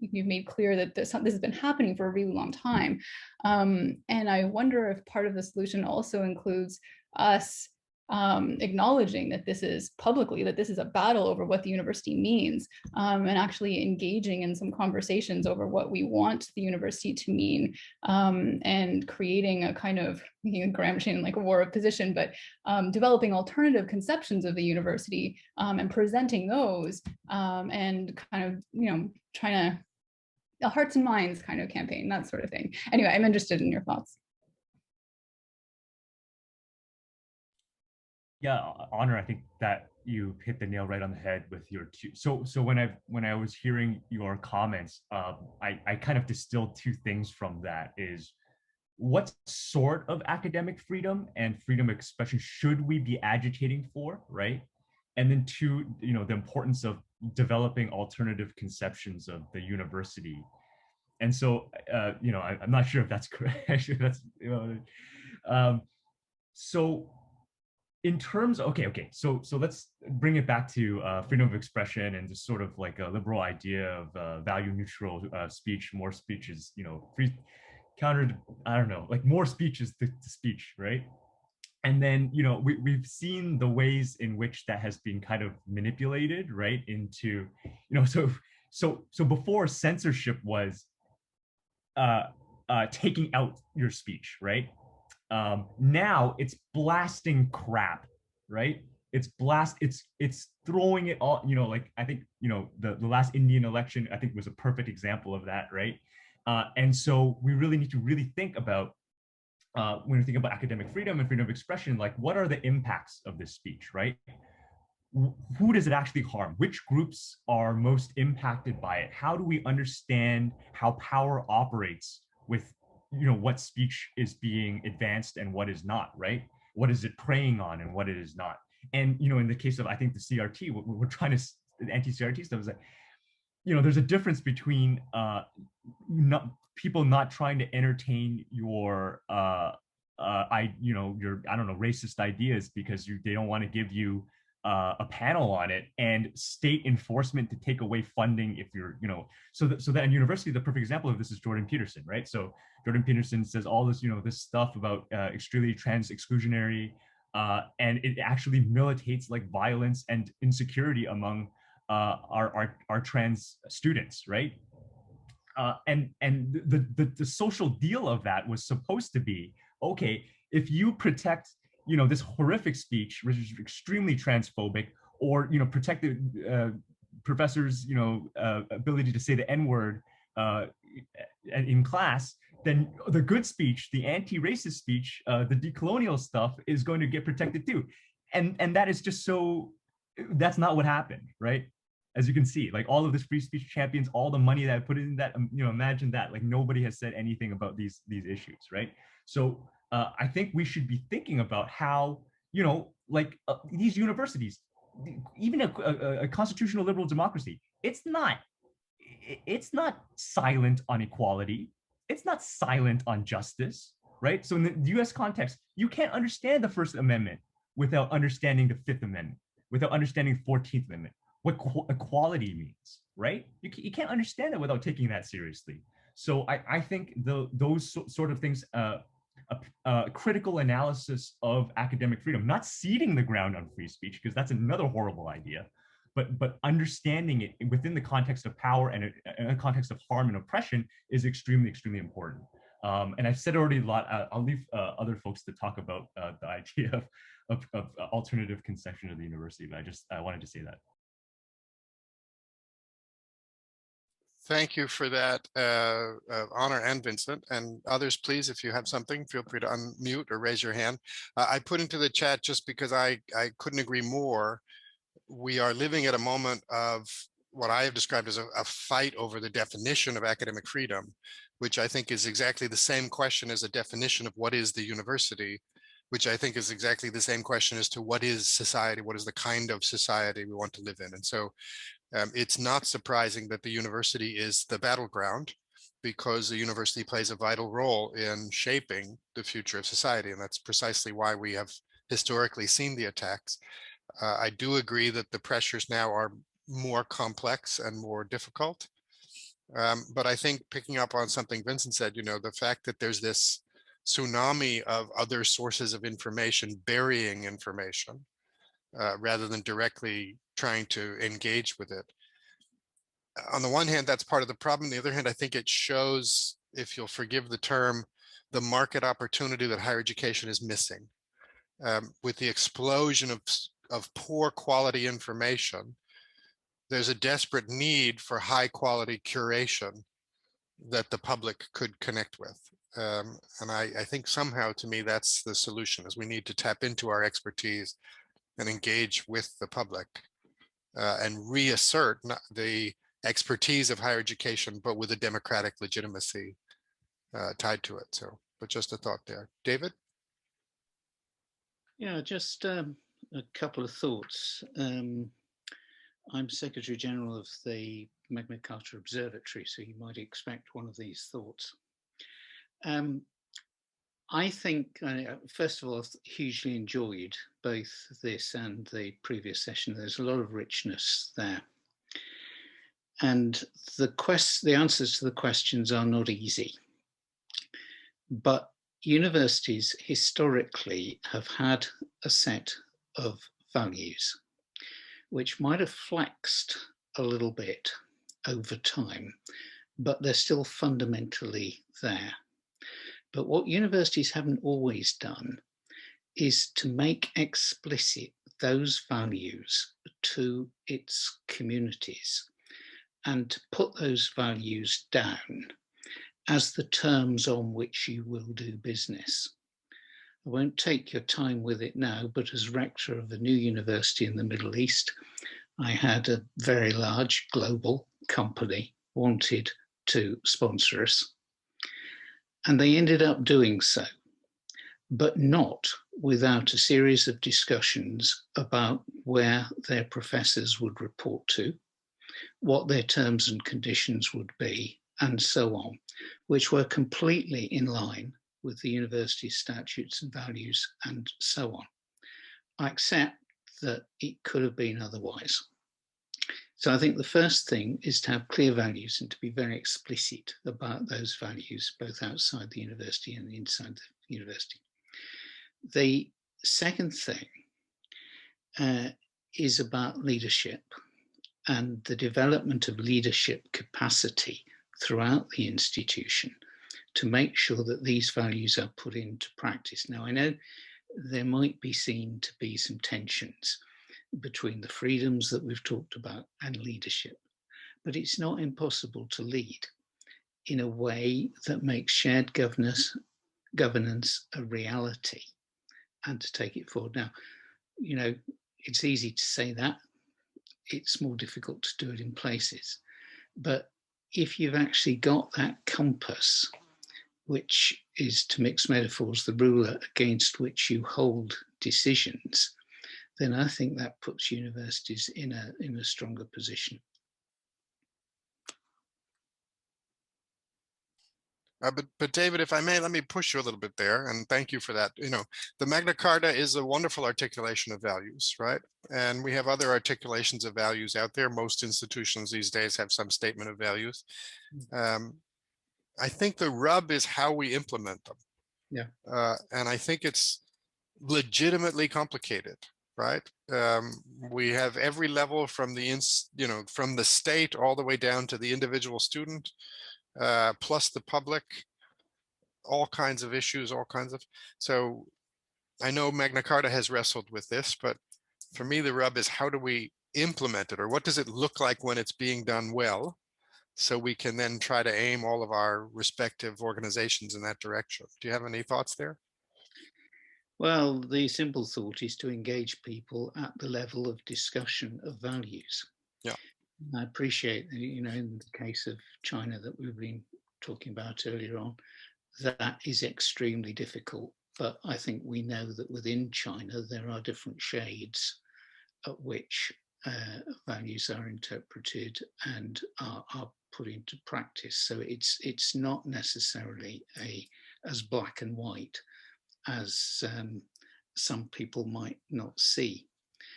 you've made clear that this has been happening for a really long time. And I wonder if part of the solution also includes us acknowledging that this is publicly, that this is a battle over what the university means, and actually engaging in some conversations over what we want the university to mean, and creating a kind of, Gramscian like a war of position, but developing alternative conceptions of the university, and presenting those, and kind of, trying to, a hearts and minds kind of campaign, that sort of thing. Anyway, I'm interested in your thoughts. Yeah, Honor, I think that you hit the nail right on the head with your two. So when I was hearing your comments, I kind of distilled two things from that. Is what sort of academic freedom and freedom of expression should we be agitating for, right? And then two, the importance of developing alternative conceptions of the university. And so, I'm not sure if that's correct. Actually, that's, so in terms, okay. So let's bring it back to freedom of expression and just sort of like a liberal idea of value neutral speech. More speech is, free, countered, I don't know, like more speech is the speech, right? And then, we've seen the ways in which that has been kind of manipulated, right? Into, so before censorship was taking out your speech, right? Now it's blasting crap, right? It's throwing it all, like I think, the last Indian election, I think was a perfect example of that, right? And so we really need to really think about, when we think about academic freedom and freedom of expression, like what are the impacts of this speech, right? Who does it actually harm? Which groups are most impacted by it? How do we understand how power operates with, what speech is being advanced and what is not, right? What is it preying on and what it is not? And, in the case of, I think the CRT, what we're trying to, the anti-CRT stuff is that, there's a difference between people not trying to entertain your, your, I don't know, racist ideas because they don't want to give you a panel on it, and state enforcement to take away funding if you're, so that in university, the perfect example of this is Jordan Peterson, right? So Jordan Peterson says all this, this stuff about extremely trans exclusionary, and it actually militates like violence and insecurity among our trans students, right? And the social deal of that was supposed to be, okay, if you protect, this horrific speech, which is extremely transphobic, or, protect the professors, ability to say the N-word in class, then the good speech, the anti-racist speech, the decolonial stuff is going to get protected too. And that is just so, that's not what happened, right? As you can see, like all of this free speech champions, all the money that I put in that, imagine that, like nobody has said anything about these issues, right? So I think we should be thinking about how, these universities, even a constitutional liberal democracy, it's not silent on equality. It's not silent on justice, right? So in the US context, you can't understand the First Amendment without understanding the Fifth Amendment, without understanding the 14th Amendment, what equality means, right? You can't understand it without taking that seriously. So I think those sort of things, critical analysis of academic freedom, not ceding the ground on free speech, because that's another horrible idea, but understanding it within the context of power and in a context of harm and oppression is extremely, extremely important. And I've said already a lot. I'll leave other folks to talk about the idea of alternative conception of the university, but I wanted to say that. Thank you for that, Honor and Vincent, and others, please, if you have something, feel free to unmute or raise your hand. I put into the chat just because I couldn't agree more. We are living at a moment of what I have described as a fight over the definition of academic freedom, which I think is exactly the same question as a definition of what is the university, which I think is exactly the same question as to what is society, what is the kind of society we want to live in. And so it's not surprising that the university is the battleground, because the university plays a vital role in shaping the future of society. And that's precisely why we have historically seen the attacks. I do agree that the pressures now are more complex and more difficult. But I think picking up on something Vincent said, the fact that there's this tsunami of other sources of information burying information rather than directly trying to engage with it. On the one hand, that's part of the problem. On the other hand, I think it shows, if you'll forgive the term, the market opportunity that higher education is missing. With the explosion of poor quality information, there's a desperate need for high quality curation that the public could connect with. And I think somehow, to me, that's the solution, is we need to tap into our expertise and engage with the public and reassert the expertise of higher education, but with a democratic legitimacy tied to it. So, but just a thought there. David? Yeah, just a couple of thoughts. I'm Secretary General of the Magna Carta Observatory, so you might expect one of these thoughts. I think, first of all, I've hugely enjoyed both this and the previous session. There's a lot of richness there. And the answers to the questions are not easy. But universities historically have had a set of values which might have flexed a little bit over time, but they're still fundamentally there. But what universities haven't always done is to make explicit those values to its communities and to put those values down as the terms on which you will do business. I won't take your time with it now, but as rector of a new university in the Middle East, I had a very large global company wanted to sponsor us. And they ended up doing so, but not without a series of discussions about where their professors would report to, what their terms and conditions would be, and so on, which were completely in line with the university's statutes and values and so on. I accept that it could have been otherwise. So I think the first thing is to have clear values and to be very explicit about those values, both outside the university and inside the university. The second thing is about leadership and the development of leadership capacity throughout the institution to make sure that these values are put into practice. Now, I know there might be seen to be some tensions between the freedoms that we've talked about and leadership, but it's not impossible to lead in a way that makes shared governance a reality and to take it forward. Now, you know, it's easy to say that, it's more difficult to do it in places, but if you've actually got that compass, which is, to mix metaphors, the ruler against which you hold decisions, then I think that puts universities in a stronger position. But David, if I may, let me push you a little bit there, and thank you for that. You know, the Magna Carta is a wonderful articulation of values, right? And we have other articulations of values out there. Most institutions these days have some statement of values. I think the rub is how we implement them. Yeah. And I think it's legitimately complicated, right? We have every level from from the state all the way down to the individual student, plus the public, all kinds of issues, so I know Magna Carta has wrestled with this, but for me, the rub is how do we implement it, or what does it look like when it's being done well, so we can then try to aim all of our respective organizations in that direction. Do you have any thoughts there? Well, the simple thought is to engage people at the level of discussion of values. Yeah. I appreciate, you know, in the case of China that we've been talking about earlier on, that is extremely difficult. But I think we know that within China, there are different shades at which values are interpreted and are put into practice. So it's not necessarily as black and white as some people might not see.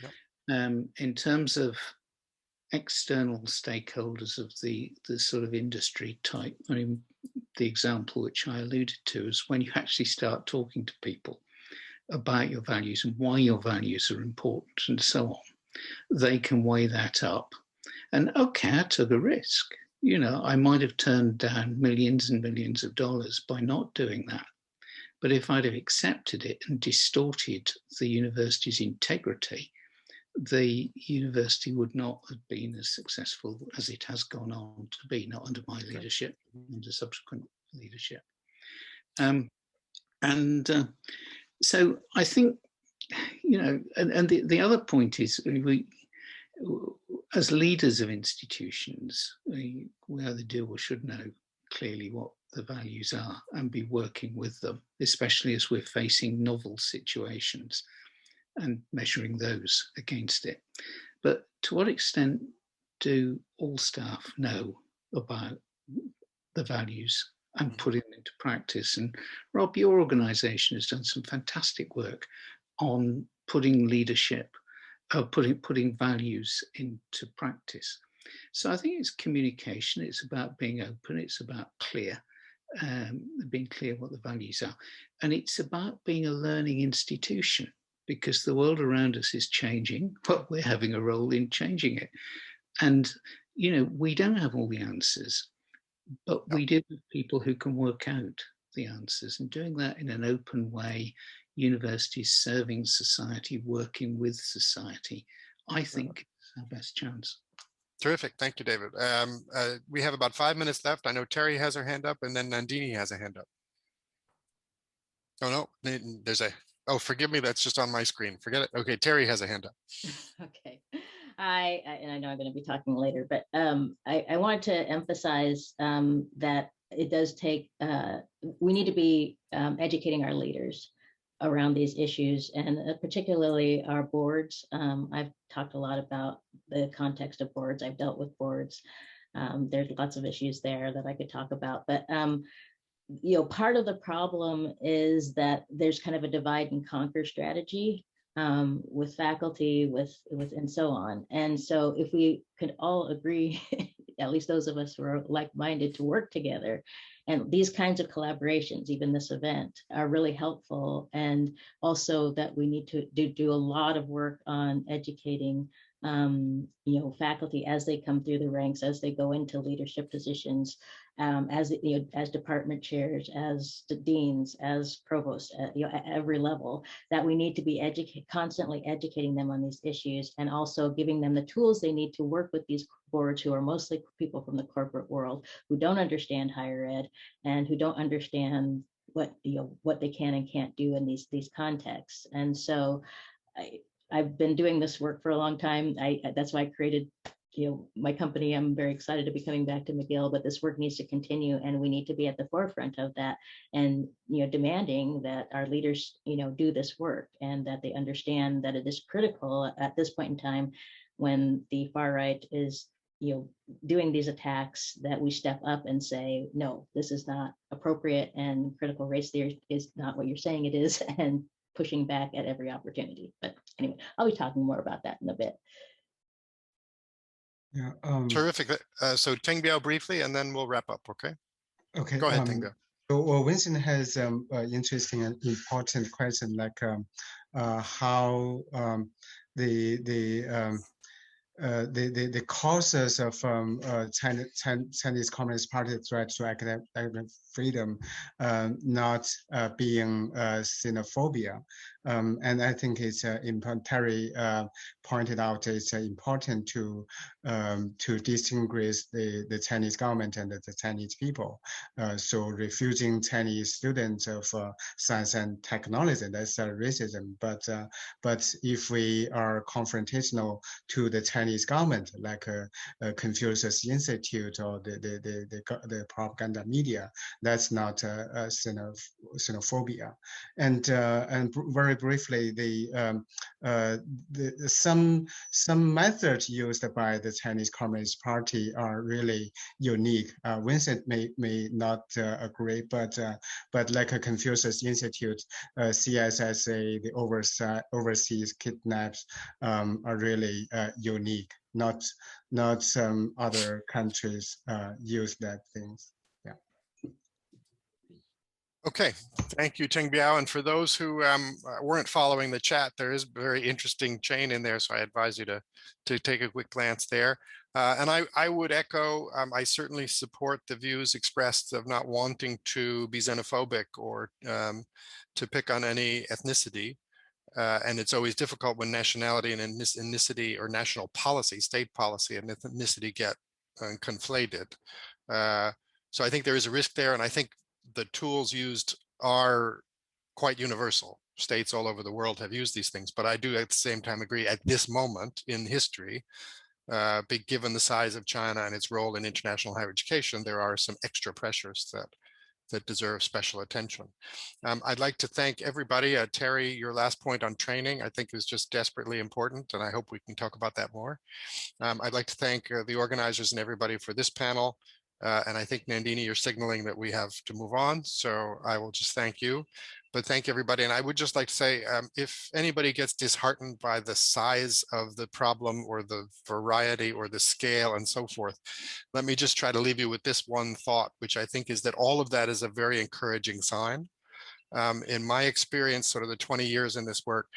Yep. In terms of external stakeholders of the sort of industry type. I mean, the example which I alluded to is when you actually start talking to people about your values and why your values are important and so on, they can weigh that up. And okay, I took a risk. You know, I might have turned down millions and millions of dollars by not doing that. But if I'd have accepted it and distorted the university's integrity, the university would not have been as successful as it has gone on to be, not under my leadership, under subsequent leadership. So I think, you know, and the other point is we, as leaders of institutions, we either do or should know clearly what the values are and be working with them, especially as we're facing novel situations and measuring those against it. But to what extent do all staff know about the values and putting them into practice? And Rob, your organization has done some fantastic work on putting leadership, putting values into practice. So I think it's communication, it's about being open, it's about being clear what the values are. And it's about being a learning institution, because the world around us is changing, but we're having a role in changing it. And, you know, we don't have all the answers, but we do have people who can work out the answers, and doing that in an open way, universities serving society, working with society, I think is our best chance. Terrific. Thank you, David. We have about 5 minutes left. I know Terri has her hand up, and then Nandini has a hand up. Oh, no, there's a, oh, forgive me. That's just on my screen. Forget it. Okay, Terri has a hand up. Okay. And I know I'm going to be talking later, but I wanted to emphasize that it does take, we need to be educating our leaders around these issues, and particularly our boards. I've talked a lot about the context of boards. I've dealt with boards. There's lots of issues there that I could talk about, but you know, part of the problem is that there's kind of a divide and conquer strategy with faculty, with and so on. And so if we could all agree, at least those of us who are like-minded, to work together, and these kinds of collaborations, even this event, are really helpful. And also that we need to do a lot of work on educating you know, faculty as they come through the ranks, as they go into leadership positions, as you know, as department chairs, as the deans, as provosts, you know, at every level, that we need to be constantly educating them on these issues, and also giving them the tools they need to work with these boards, who are mostly people from the corporate world, who don't understand higher ed and who don't understand what, you know, what they can and can't do in these contexts. And so I've been doing this work for a long time. That's why I created, you know, my company. I'm very excited to be coming back to McGill, but this work needs to continue, and we need to be at the forefront of that, and, you know, demanding that our leaders, you know, do this work, and that they understand that it is critical at this point in time, when the far right is, you know, doing these attacks, that we step up and say, no, this is not appropriate, and critical race theory is not what you're saying it is, and pushing back at every opportunity. But anyway, I'll be talking more about that in a bit. Yeah. Terrific. So Teng Biao briefly, and then we'll wrap up. Okay. Okay. Go ahead, Teng Biao. So Vincent has interesting and important question, like how the causes of Chinese Communist Party threat to academic freedom not being xenophobia. And I think it's important. Terri pointed out it's important to distinguish the Chinese government and the Chinese people. So refusing Chinese students of science and technology, that's racism. But if we are confrontational to the Chinese government, like Confucius Institute or the propaganda media, that's not xenophobia. And very briefly, some methods used by the Chinese Communist Party are really unique. Vincent may not agree, but like a Confucius Institute, CSSA, the overseas kidnaps are really unique. not some other countries use that things. Yeah. Okay, thank you, Teng Biao. And for those who weren't following the chat, there is a very interesting chain in there, so I advise you to take a quick glance there. And I would echo, I certainly support the views expressed of not wanting to be xenophobic or to pick on any ethnicity. And it's always difficult when nationality and ethnicity or national policy, state policy and ethnicity get conflated. So I think there is a risk there, and I think the tools used are quite universal. States all over the world have used these things, but I do at the same time agree at this moment in history, given the size of China and its role in international higher education, there are some extra pressures that deserve special attention. I'd like to thank everybody. Terri, your last point on training, I think is just desperately important, and I hope we can talk about that more. I'd like to thank the organizers and everybody for this panel. And I think, Nandini, you're signaling that we have to move on. So I will just thank you, but thank everybody. And I would just like to say, if anybody gets disheartened by the size of the problem or the variety or the scale and so forth, let me just try to leave you with this one thought, which I think is that all of that is a very encouraging sign. In my experience, sort of the 20 years in this work,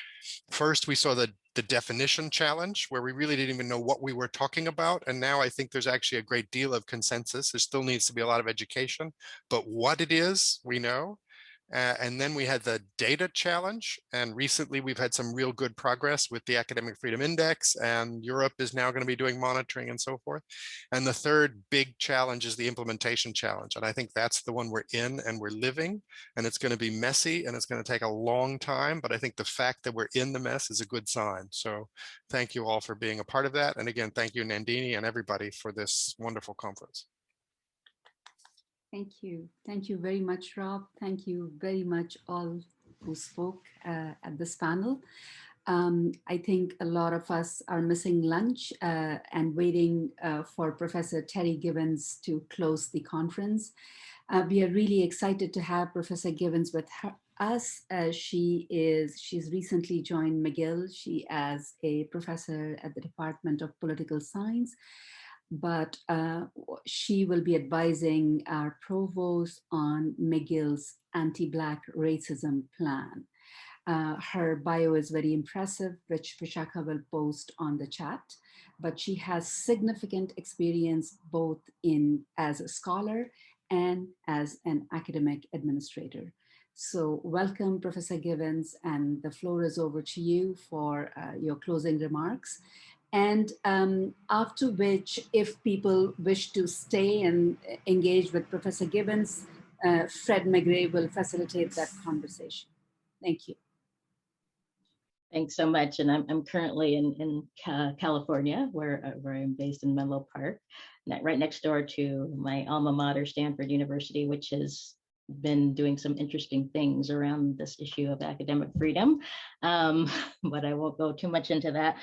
first we saw the definition challenge where we really didn't even know what we were talking about. And now I think there's actually a great deal of consensus. There still needs to be a lot of education, but what it is, we know. And then we had the data challenge. And recently we've had some real good progress with the Academic Freedom Index, and Europe is now going to be doing monitoring and so forth. And the third big challenge is the implementation challenge. And I think that's the one we're in and we're living, and it's going to be messy and it's going to take a long time. But I think the fact that we're in the mess is a good sign. So thank you all for being a part of that. And again, thank you, Nandini, and everybody for this wonderful conference. Thank you. Thank you very much, Rob. Thank you very much all who spoke at this panel. I think a lot of us are missing lunch and waiting for Professor Terri Givens to close the conference. We are really excited to have Professor Givens with us. She's recently joined McGill. She is a professor at the Department of Political Science, but she will be advising our provost on McGill's anti-Black racism plan. Her bio is very impressive, which Vishakha will post on the chat, but she has significant experience both as a scholar and as an academic administrator. So welcome, Professor Givens, and the floor is over to you for your closing remarks. And after which, if people wish to stay and engage with Professor Givens, Fred McGray will facilitate that conversation. Thank you. Thanks so much. And I'm currently in California, where I'm based in Menlo Park, right next door to my alma mater, Stanford University, which has been doing some interesting things around this issue of academic freedom, but I won't go too much into that.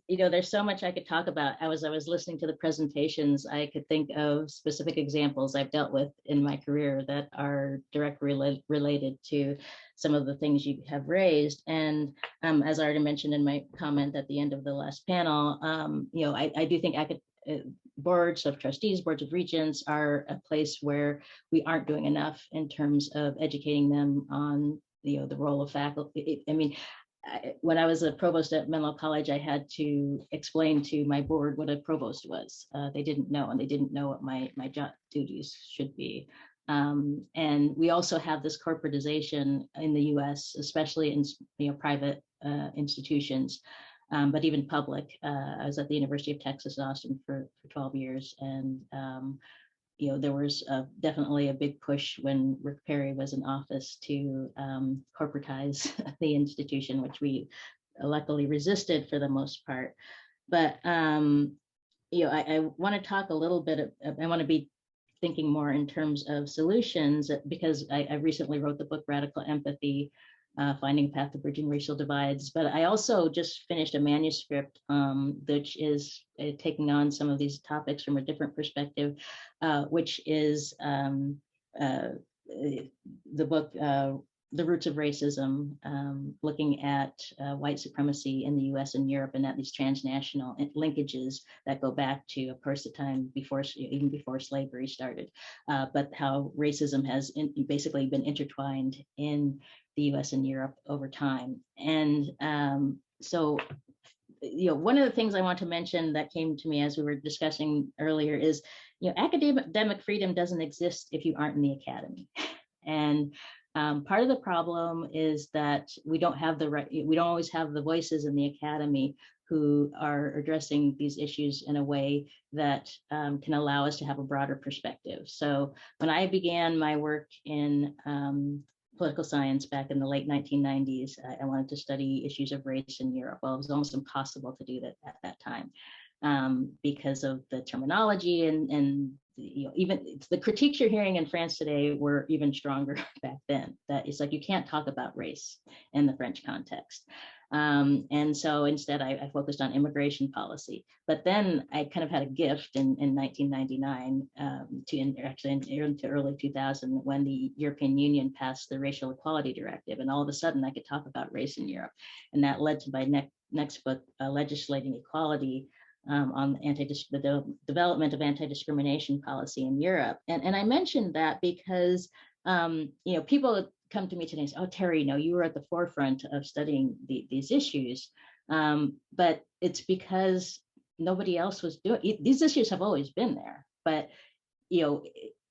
You know, there's so much I could talk about. As I was listening to the presentations, I could think of specific examples I've dealt with in my career that are directly related to some of the things you have raised. And as I already mentioned in my comment at the end of the last panel, you know, I do think boards of trustees, boards of regents are a place where we aren't doing enough in terms of educating them on, you know, the role of faculty. I mean, when I was a provost at Menlo College, I had to explain to my board what a provost was. They didn't know, and they didn't know what my job duties should be. And we also have this corporatization in the U.S., especially in, you know, private institutions. But even public. I was at the University of Texas, Austin for 12 years. And, you know, there was definitely a big push when Rick Perry was in office to corporatize the institution, which we luckily resisted for the most part. But, you know, I want to talk a little bit, I want to be thinking more in terms of solutions, because I recently wrote the book, Radical Empathy, Finding a Path to Bridging Racial Divides. But I also just finished a manuscript which is taking on some of these topics from a different perspective, which is the book the roots of racism, looking at white supremacy in the US and Europe, and at these transnational linkages that go back to, of course, the time before, even before slavery started, but how racism has basically been intertwined in the US and Europe over time. And so, one of the things I want to mention that came to me as we were discussing earlier is, academic freedom doesn't exist if you aren't in the academy. And part of the problem is that we don't always have the voices in the academy who are addressing these issues in a way that can allow us to have a broader perspective. So when I began my work in political science back in the late 1990s, I wanted to study issues of race in Europe. Well, it was almost impossible to do that at that time because of the terminology and even the critiques you're hearing in France today were even stronger back then. That it's like you can't talk about race in the French context. And so instead I focused on immigration policy. But then I kind of had a gift in 1999 into early 2000 when the European Union passed the Racial Equality Directive. And all of a sudden I could talk about race in Europe. And that led to my next book, Legislating Equality, on the development of anti-discrimination policy in Europe. And I mentioned that because people come to me today and say, oh, Terri, you were at the forefront of studying these issues. But it's because nobody else was doing it. These issues have always been there. But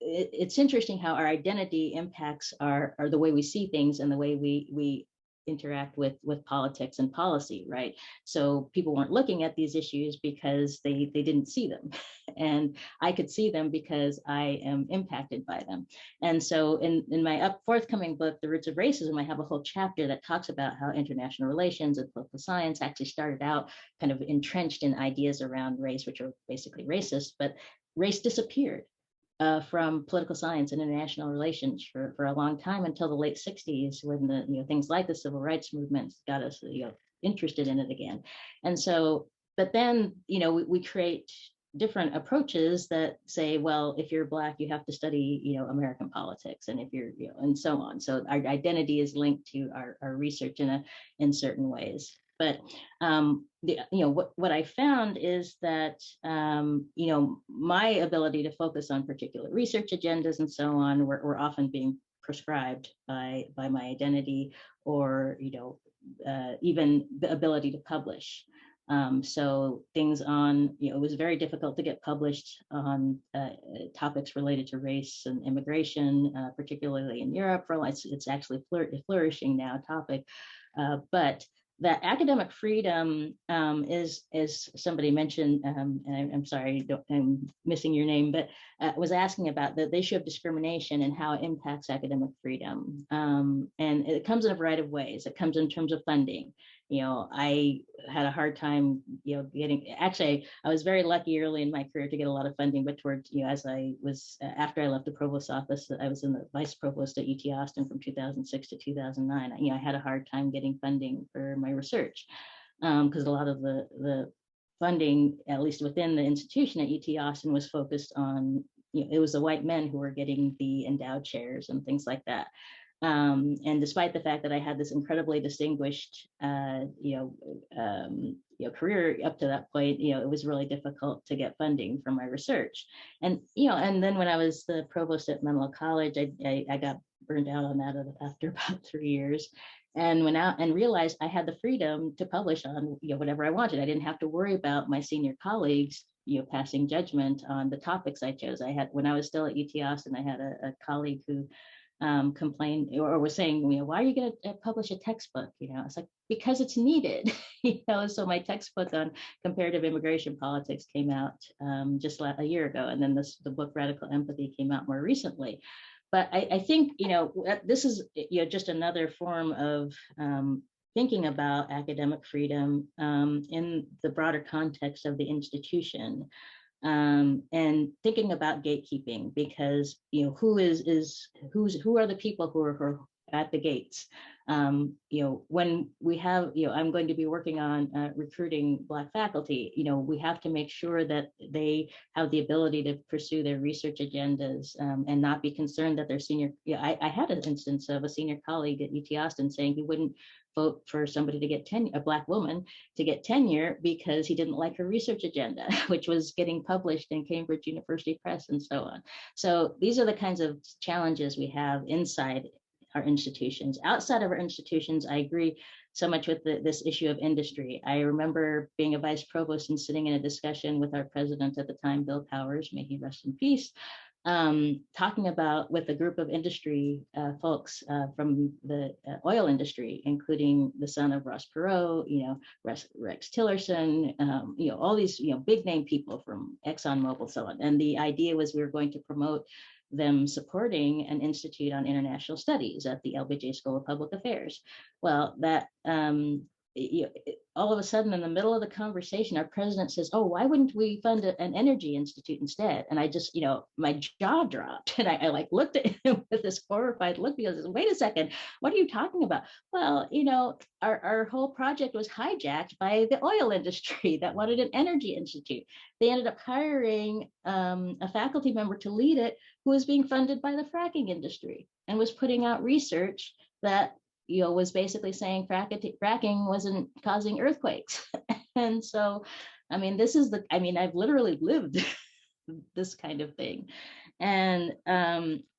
it's interesting how our identity impacts the way we see things and the way we interact with politics and policy, right? So people weren't looking at these issues because they didn't see them. And I could see them because I am impacted by them. And so in my forthcoming book, The Roots of Racism, I have a whole chapter that talks about how international relations and political science actually started out kind of entrenched in ideas around race, which are basically racist, but race disappeared from political science and international relations for a long time until the late 60s, when the things like the civil rights movement got us interested in it again. And so, but then we create different approaches that say, well, if you're Black, you have to study American politics, and if you're and so on. So our identity is linked to our research in certain ways. But what I found is that my ability to focus on particular research agendas and so on were often being prescribed by my identity, or even the ability to publish. So things on it was very difficult to get published on topics related to race and immigration, particularly in Europe. It's actually flourishing now topic, but that academic freedom is, as somebody mentioned, and I'm sorry, I'm missing your name, but was asking about the issue of discrimination and how it impacts academic freedom. And it comes in a variety of ways. It comes in terms of funding. I had a hard time, actually, I was very lucky early in my career to get a lot of funding, but towards, as I was, after I left the provost office, I was in the vice provost at UT Austin from 2006 to 2009. I had a hard time getting funding for my research because a lot of the funding, at least within the institution at UT Austin, was focused on, it was the white men who were getting the endowed chairs and things like that. And despite the fact that I had this incredibly distinguished, career up to that point, it was really difficult to get funding for my research. And, and then when I was the provost at Menlo College, I got burned out on that after about 3 years, and went out and realized I had the freedom to publish on, whatever I wanted. I didn't have to worry about my senior colleagues, passing judgment on the topics I chose. When I was still at UT Austin, I had a colleague who complained or was saying, why are you going to publish a textbook? It's like, because it's needed. So my textbook on comparative immigration politics came out just a year ago, and then the book Radical Empathy came out more recently. But I think this is just another form of thinking about academic freedom in the broader context of the institution. And thinking about gatekeeping, because who are the people who are at the gates. When we have, I'm going to be working on recruiting Black faculty, we have to make sure that they have the ability to pursue their research agendas and not be concerned that their senior, I had an instance of a senior colleague at UT Austin saying he wouldn't vote for somebody to get tenure, a Black woman to get tenure because he didn't like her research agenda, which was getting published in Cambridge University Press and so on. So these are the kinds of challenges we have inside our institutions. Outside of our institutions, I agree so much with this issue of industry. I remember being a vice provost and sitting in a discussion with our president at the time, Bill Powers, may he rest in peace, talking about with a group of industry folks from the oil industry, including the son of Ross Perot, Rex Tillerson, all these big name people from ExxonMobil, so on. And the idea was we were going to promote them supporting an institute on international studies at the LBJ School of Public Affairs. Well, that all of a sudden in the middle of the conversation, our president says, oh, why wouldn't we fund an energy institute instead? And I just, my jaw dropped and I like looked at him with this horrified look because, wait a second, what are you talking about? Well, our whole project was hijacked by the oil industry that wanted an energy institute. They ended up hiring a faculty member to lead it who was being funded by the fracking industry and was putting out research that was basically saying fracking wasn't causing earthquakes. And so, this is I've literally lived this kind of thing. And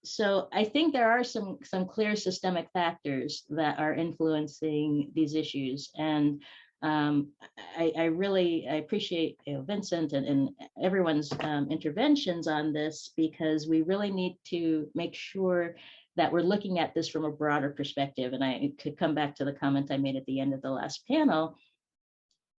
so I think there are some clear systemic factors that are influencing these issues. And I really appreciate Vincent and everyone's interventions on this, because we really need to make sure that we're looking at this from a broader perspective. And I could come back to the comment I made at the end of the last panel.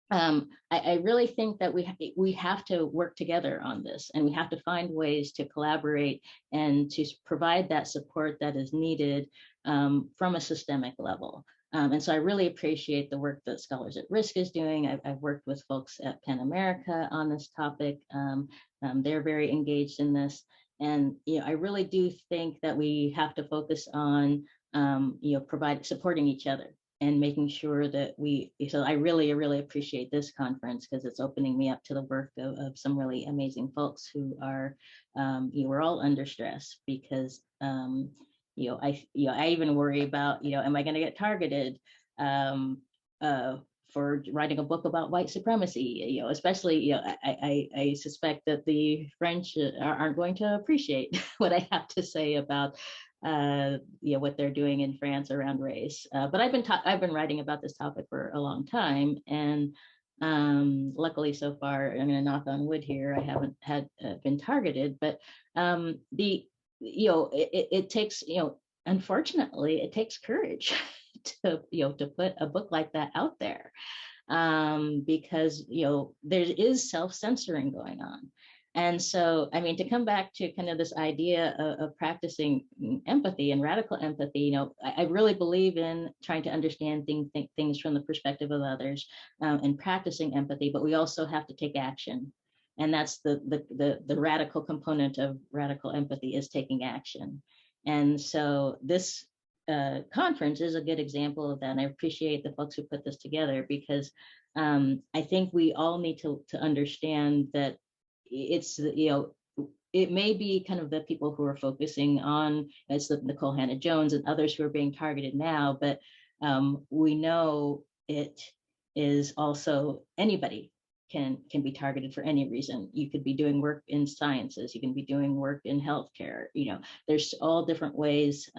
I really think that we have to work together on this, and we have to find ways to collaborate and to provide that support that is needed from a systemic level. And so I really appreciate the work that Scholars at Risk is doing. I've worked with folks at Pan America on this topic. They're very engaged in this. And I really do think that we have to focus on supporting each other and making sure that so I really appreciate this conference, because it's opening me up to the work of some really amazing folks who are, we're all under stress, because I even worry about, am I going to get targeted for writing a book about white supremacy? Especially, I suspect that the French aren't going to appreciate what I have to say about, what they're doing in France around race. But I've been writing about this topic for a long time, and luckily so far, I'm going to knock on wood here, I haven't been targeted. But it takes, unfortunately, it takes courage to put a book like that out there, because there is self-censoring going on. And so, to come back to kind of this idea of practicing empathy and radical empathy, I really believe in trying to understand things from the perspective of others, and practicing empathy, but we also have to take action. And that's the radical component of radical empathy, is taking action. And so this conference is a good example of that. And I appreciate the folks who put this together, because I think we all need to understand that it's, it may be kind of the people who are focusing on, it's the Nicole Hannah-Jones and others who are being targeted now, but we know it is also anybody can be targeted for any reason. You could be doing work in sciences, you can be doing work in healthcare, there's all different ways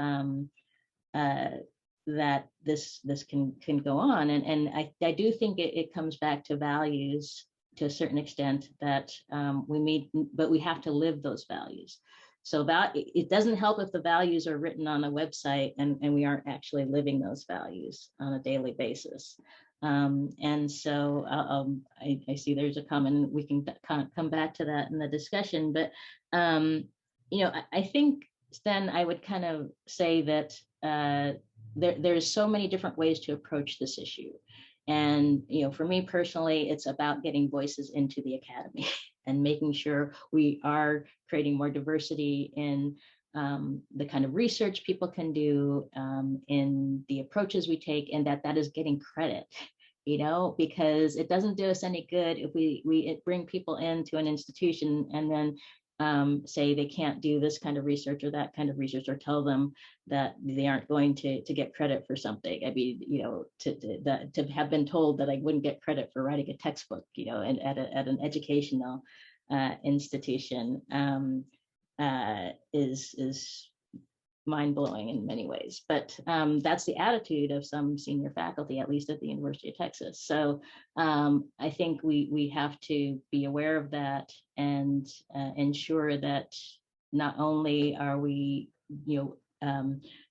that this can go on. And I do think it comes back to values to a certain extent, that but we have to live those values. So that it doesn't help if the values are written on a website and we aren't actually living those values on a daily basis. And so I see there's a comment, we can come back to that in the discussion, but I think, Sten, I would kind of say that there's so many different ways to approach this issue. And, for me personally, it's about getting voices into the academy and making sure we are creating more diversity in the kind of research people can do, in the approaches we take, and that is getting credit, you know, because it doesn't do us any good if we bring people into an institution and then say they can't do this kind of research or that kind of research, or tell them that they aren't going to get credit for something. I mean, you know, to have been told that I wouldn't get credit for writing a textbook, you know, and at an educational institution is mind-blowing in many ways. But that's the attitude of some senior faculty, at least at the University of Texas. So I think we have to be aware of that and ensure that not only are we, you know,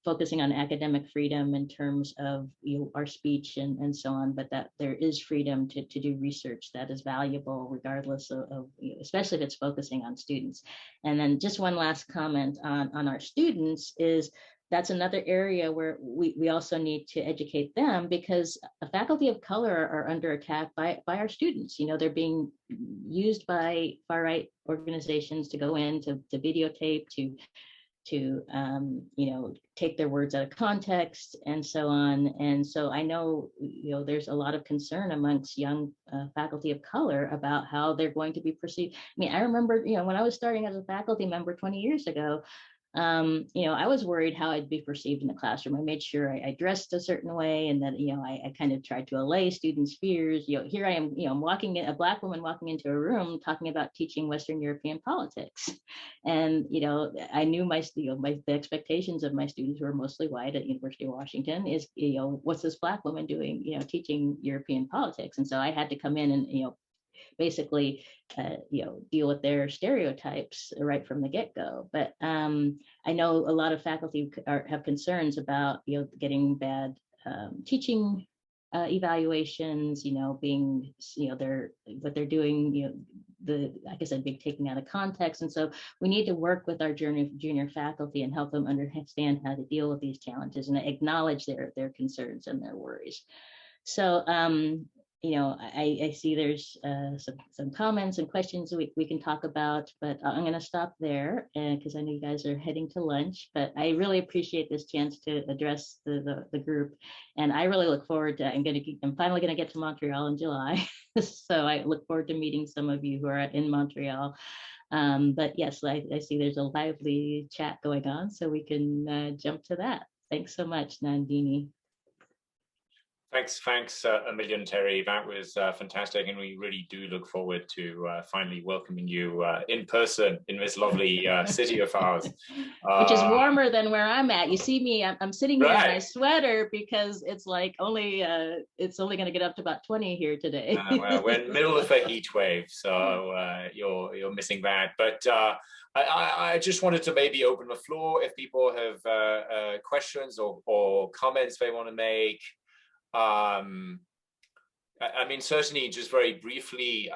focusing on academic freedom in terms of, you know, our speech and so on, but that there is freedom to do research that is valuable, regardless of you know, especially if it's focusing on students. And then just one last comment on our students is that's another area where we also need to educate them, because a faculty of color are under attack by our students. You know, they're being used by far-right organizations to go in to videotape, to you know, take their words out of context and so on. And so I know, you know, there's a lot of concern amongst young faculty of color about how they're going to be perceived. I mean, I remember, you know, when I was starting as a faculty member 20 years ago, you know, I was worried how I'd be perceived in the classroom. I made sure I dressed a certain way, and that, you know, I kind of tried to allay students' fears. You know, here I am, you know, walking in, a Black woman walking into a room talking about teaching Western European politics, and you know, I knew the expectations of my students, who are mostly white at University of Washington, is, you know, what's this Black woman doing, you know, teaching European politics? And so I had to come in and, you know, basically, you know, deal with their stereotypes right from the get-go. But I know a lot of faculty have concerns about, you know, getting bad teaching evaluations, you know, being, you know, what they're doing, you know, like I said, being taken out of context. And so we need to work with our junior faculty and help them understand how to deal with these challenges and acknowledge their concerns and their worries. So, you know, I see there's some comments and questions we can talk about, but I'm going to stop there because I know you guys are heading to lunch. But I really appreciate this chance to address the group, and I really look forward to. I'm finally going to get to Montreal in July, so I look forward to meeting some of you who are in Montreal. But yes, I see there's a lively chat going on, so we can jump to that. Thanks so much, Nandini. Thanks a million, Terri. That was fantastic, and we really do look forward to finally welcoming you in person in this lovely city of ours. Which is warmer than where I'm at. You see me, I'm sitting here right. in my sweater because it's like it's only going to get up to about 20 here today. Well, we're in the middle of a heat wave, so you're missing that. But I just wanted to maybe open the floor if people have questions or comments they want to make. I mean, certainly, just very briefly,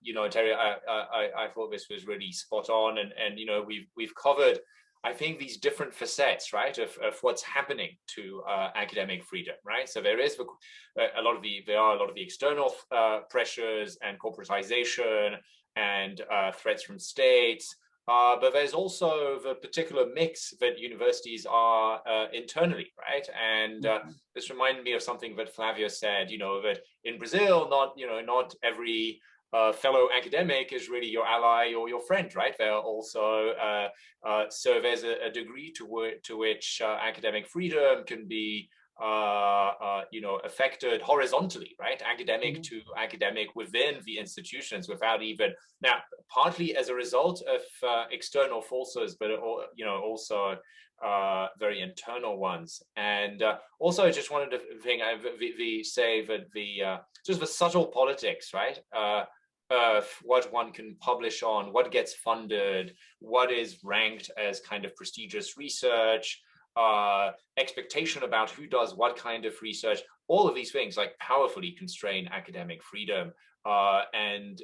you know, Terri, I thought this was really spot on, and you know, we've covered, I think, these different facets, right, of what's happening to academic freedom, right? So there is a lot of the external pressures and corporatization and threats from states. But there's also the particular mix that universities are internally, right? And this reminded me of something that Flavia said, you know, that in Brazil, not every fellow academic is really your ally or your friend, right? They're also, so there's a degree to which academic freedom can be you know, affected horizontally, right? Academic to academic within the institutions, without even, now, partly as a result of external forces, but you know, also very internal ones. And also, I just wanted to think, say that just the subtle politics, right? What one can publish on, what gets funded, what is ranked as kind of prestigious research, expectation about who does what kind of research, all of these things like powerfully constrain academic freedom. And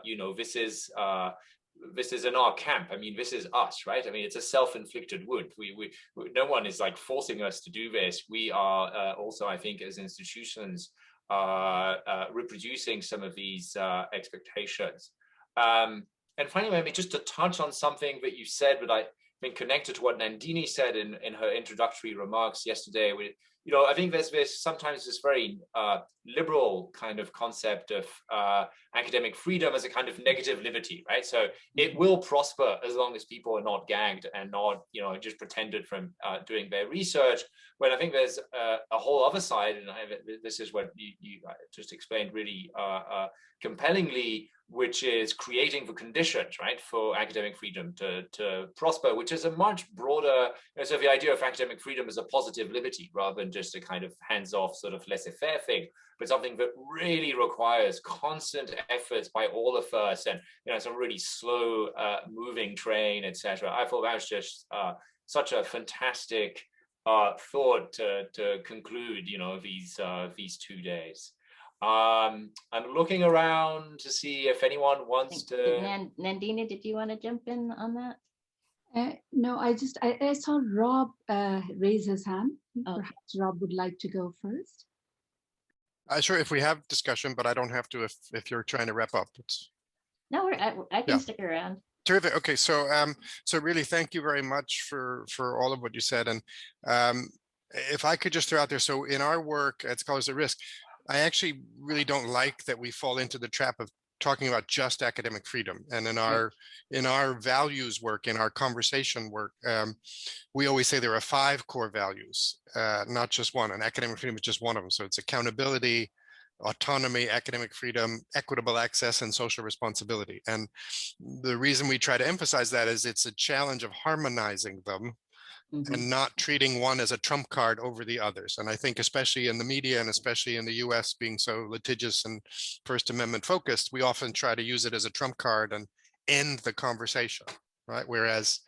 you know, this is in our camp. I mean, this is us, right? I mean, it's a self-inflicted wound. We no one is like forcing us to do this. We are also, I think, as institutions, reproducing some of these expectations. And finally, maybe just to touch on something that you said, but I think connected to what Nandini said in her introductory remarks yesterday, I think there's sometimes this very liberal kind of concept of academic freedom as a kind of negative liberty, right? So it will prosper as long as people are not gagged and not, just pretended from doing their research. When I think there's a whole other side, and this is what you just explained really compellingly, which is creating the conditions, right, for academic freedom to prosper, which is a much broader, so the idea of academic freedom is a positive liberty rather than just a kind of hands-off sort of laissez-faire thing, but something that really requires constant efforts by all of us, and it's a really slow moving train, etc. I thought that was just such a fantastic thought to conclude, these 2 days. I'm looking around to see if anyone wants to. Nandini, did you want to jump in on that? No, I saw Rob raise his hand. Okay. Perhaps Rob would like to go first. Sure, if we have discussion, but I don't have to if you're trying to wrap up. No, I can stick around. Terrific. Okay, so really thank you very much for all of what you said. And if I could just throw out there, so in our work at Scholars at Risk, I actually really don't like that we fall into the trap of talking about just academic freedom. And in our values work, in our conversation work, we always say there are 5 core values, not just one, and academic freedom is just one of them. So it's accountability, autonomy, academic freedom, equitable access, and social responsibility. And the reason we try to emphasize that is it's a challenge of harmonizing them and not treating one as a trump card over the others. And I think especially in the media and especially in the US being so litigious and First Amendment focused, we often try to use it as a trump card and end the conversation, right? Whereas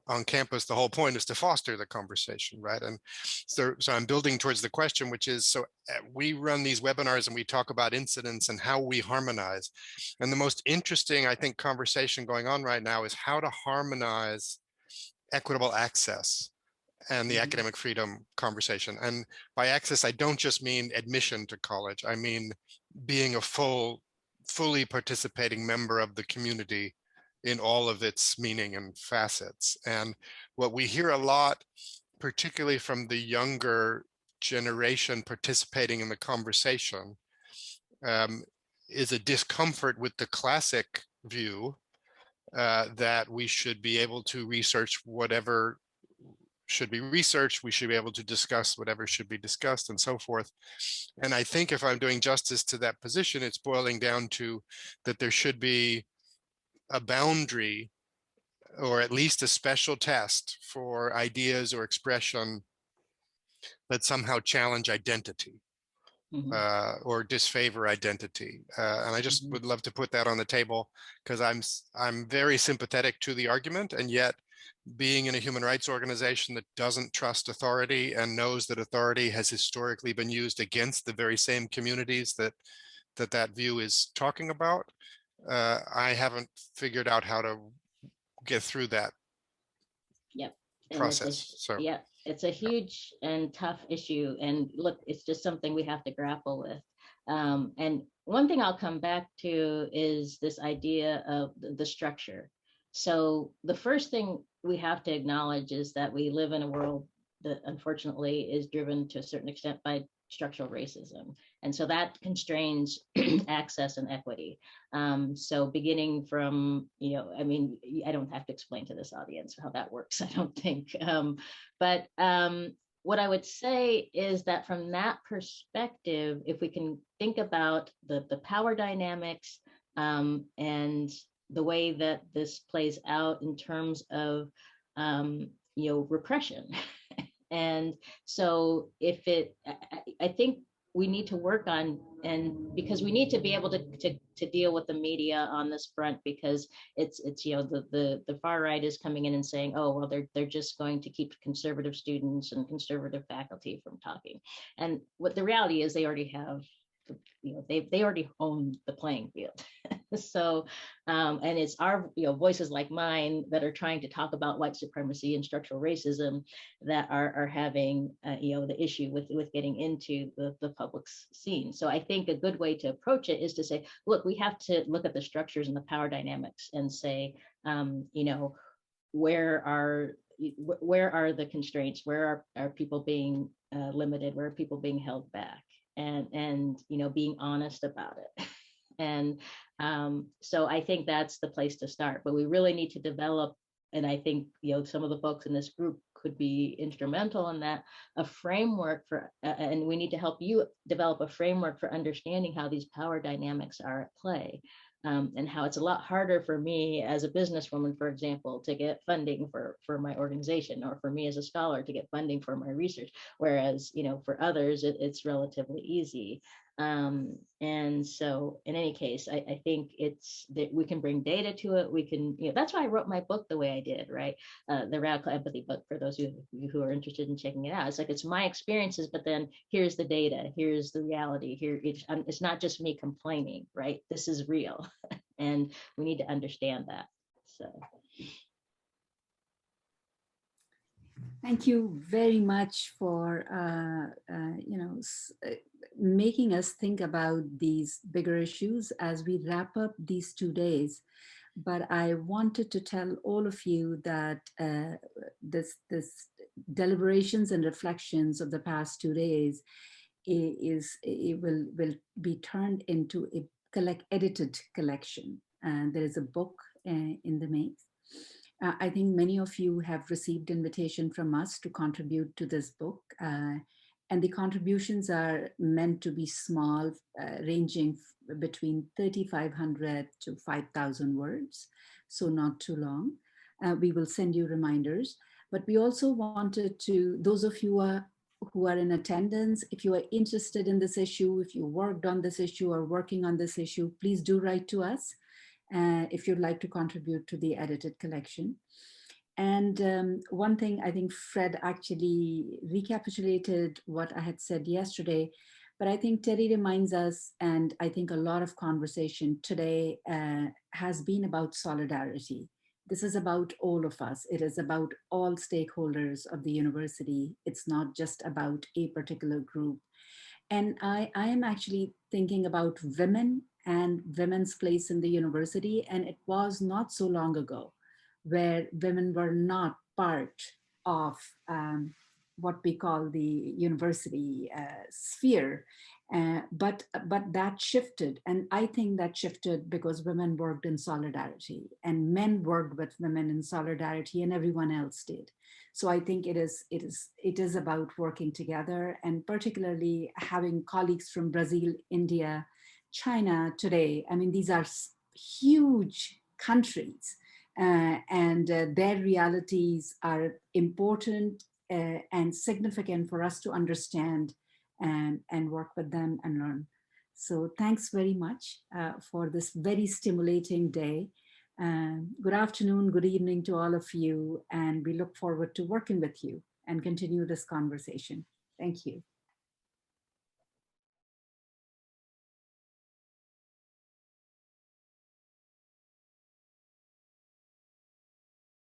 on campus, the whole point is to foster the conversation, right? And so I'm building towards the question, which is, so we run these webinars and we talk about incidents and how we harmonize. And the most interesting, I think, conversation going on right now is how to harmonize equitable access and the academic freedom conversation. And by access, I don't just mean admission to college. I mean being a fully participating member of the community in all of its meaning and facets. And what we hear a lot, particularly from the younger generation participating in the conversation, is a discomfort with the classic view that we should be able to research whatever should be researched, we should be able to discuss whatever should be discussed, and so forth. And I think if I'm doing justice to that position, it's boiling down to that there should be a boundary, or at least a special test for ideas or expression that somehow challenge identity. Or disfavor identity, and I just would love to put that on the table, because I'm very sympathetic to the argument, and yet being in a human rights organization that doesn't trust authority and knows that authority has historically been used against the very same communities that view is talking about, I haven't figured out how to get through that process. It's a huge and tough issue. And look, it's just something we have to grapple with. And one thing I'll come back to is this idea of the structure. So the first thing we have to acknowledge is that we live in a world that unfortunately is driven to a certain extent by structural racism. And so that constrains access and equity. So beginning from, I mean, I don't have to explain to this audience how that works, I don't think. But what I would say is that from that perspective, if we can think about the power dynamics and the way that this plays out in terms of, repression. And so I think we need to work on, and because we need to be able to deal with the media on this front, because it's the far right is coming in and saying, oh, well, they're just going to keep conservative students and conservative faculty from talking. And what the reality is, they already have, they already own the playing field. So, and it's our voices like mine that are trying to talk about white supremacy and structural racism that are having the issue with getting into the public scene. So I think a good way to approach it is to say, look, we have to look at the structures and the power dynamics and say, where are the constraints? Where are people being limited? Where are people being held back? And being honest about it. And so I think that's the place to start. But we really need to develop, and I think some of the folks in this group could be instrumental in that, a framework for, and we need to help you develop a framework for understanding how these power dynamics are at play. And how it's a lot harder for me as a businesswoman, for example, to get funding for my organization, or for me as a scholar to get funding for my research. Whereas, for others, it's relatively easy. And so in any case, I think it's that we can bring data to it. We can, that's why I wrote my book the way I did, right? The Radical Empathy book, for those of you who are interested in checking it out. It's like, it's my experiences, but then here's the data, here's the reality, here, it's not just me complaining, right? This is real. And we need to understand that. So. Thank you very much for making us think about these bigger issues as we wrap up these 2 days. But I wanted to tell all of you that this deliberations and reflections of the past 2 days will be turned into a edited collection. And there is a book in the making. I think many of you have received invitation from us to contribute to this book. And the contributions are meant to be small, ranging between 3,500 to 5,000 words, so not too long. We will send you reminders. But we also wanted to, those of you who are in attendance, if you are interested in this issue, if you worked on this issue or working on this issue, please do write to us if you'd like to contribute to the edited collection. And one thing, I think Fred actually recapitulated what I had said yesterday, but I think Terri reminds us, and I think a lot of conversation today has been about solidarity. This is about all of us. It is about all stakeholders of the university. It's not just about a particular group. And I am actually thinking about women and women's place in the university. And it was not so long ago where women were not part of what we call the university sphere. But that shifted. And I think that shifted because women worked in solidarity and men worked with women in solidarity, and everyone else did. So I think it is about working together, and particularly having colleagues from Brazil, India, China today. I mean, these are huge countries, and their realities are important and significant for us to understand and work with them and learn. So thanks very much for this very stimulating day. Good afternoon, good evening to all of you, and we look forward to working with you and continue this conversation. Thank you.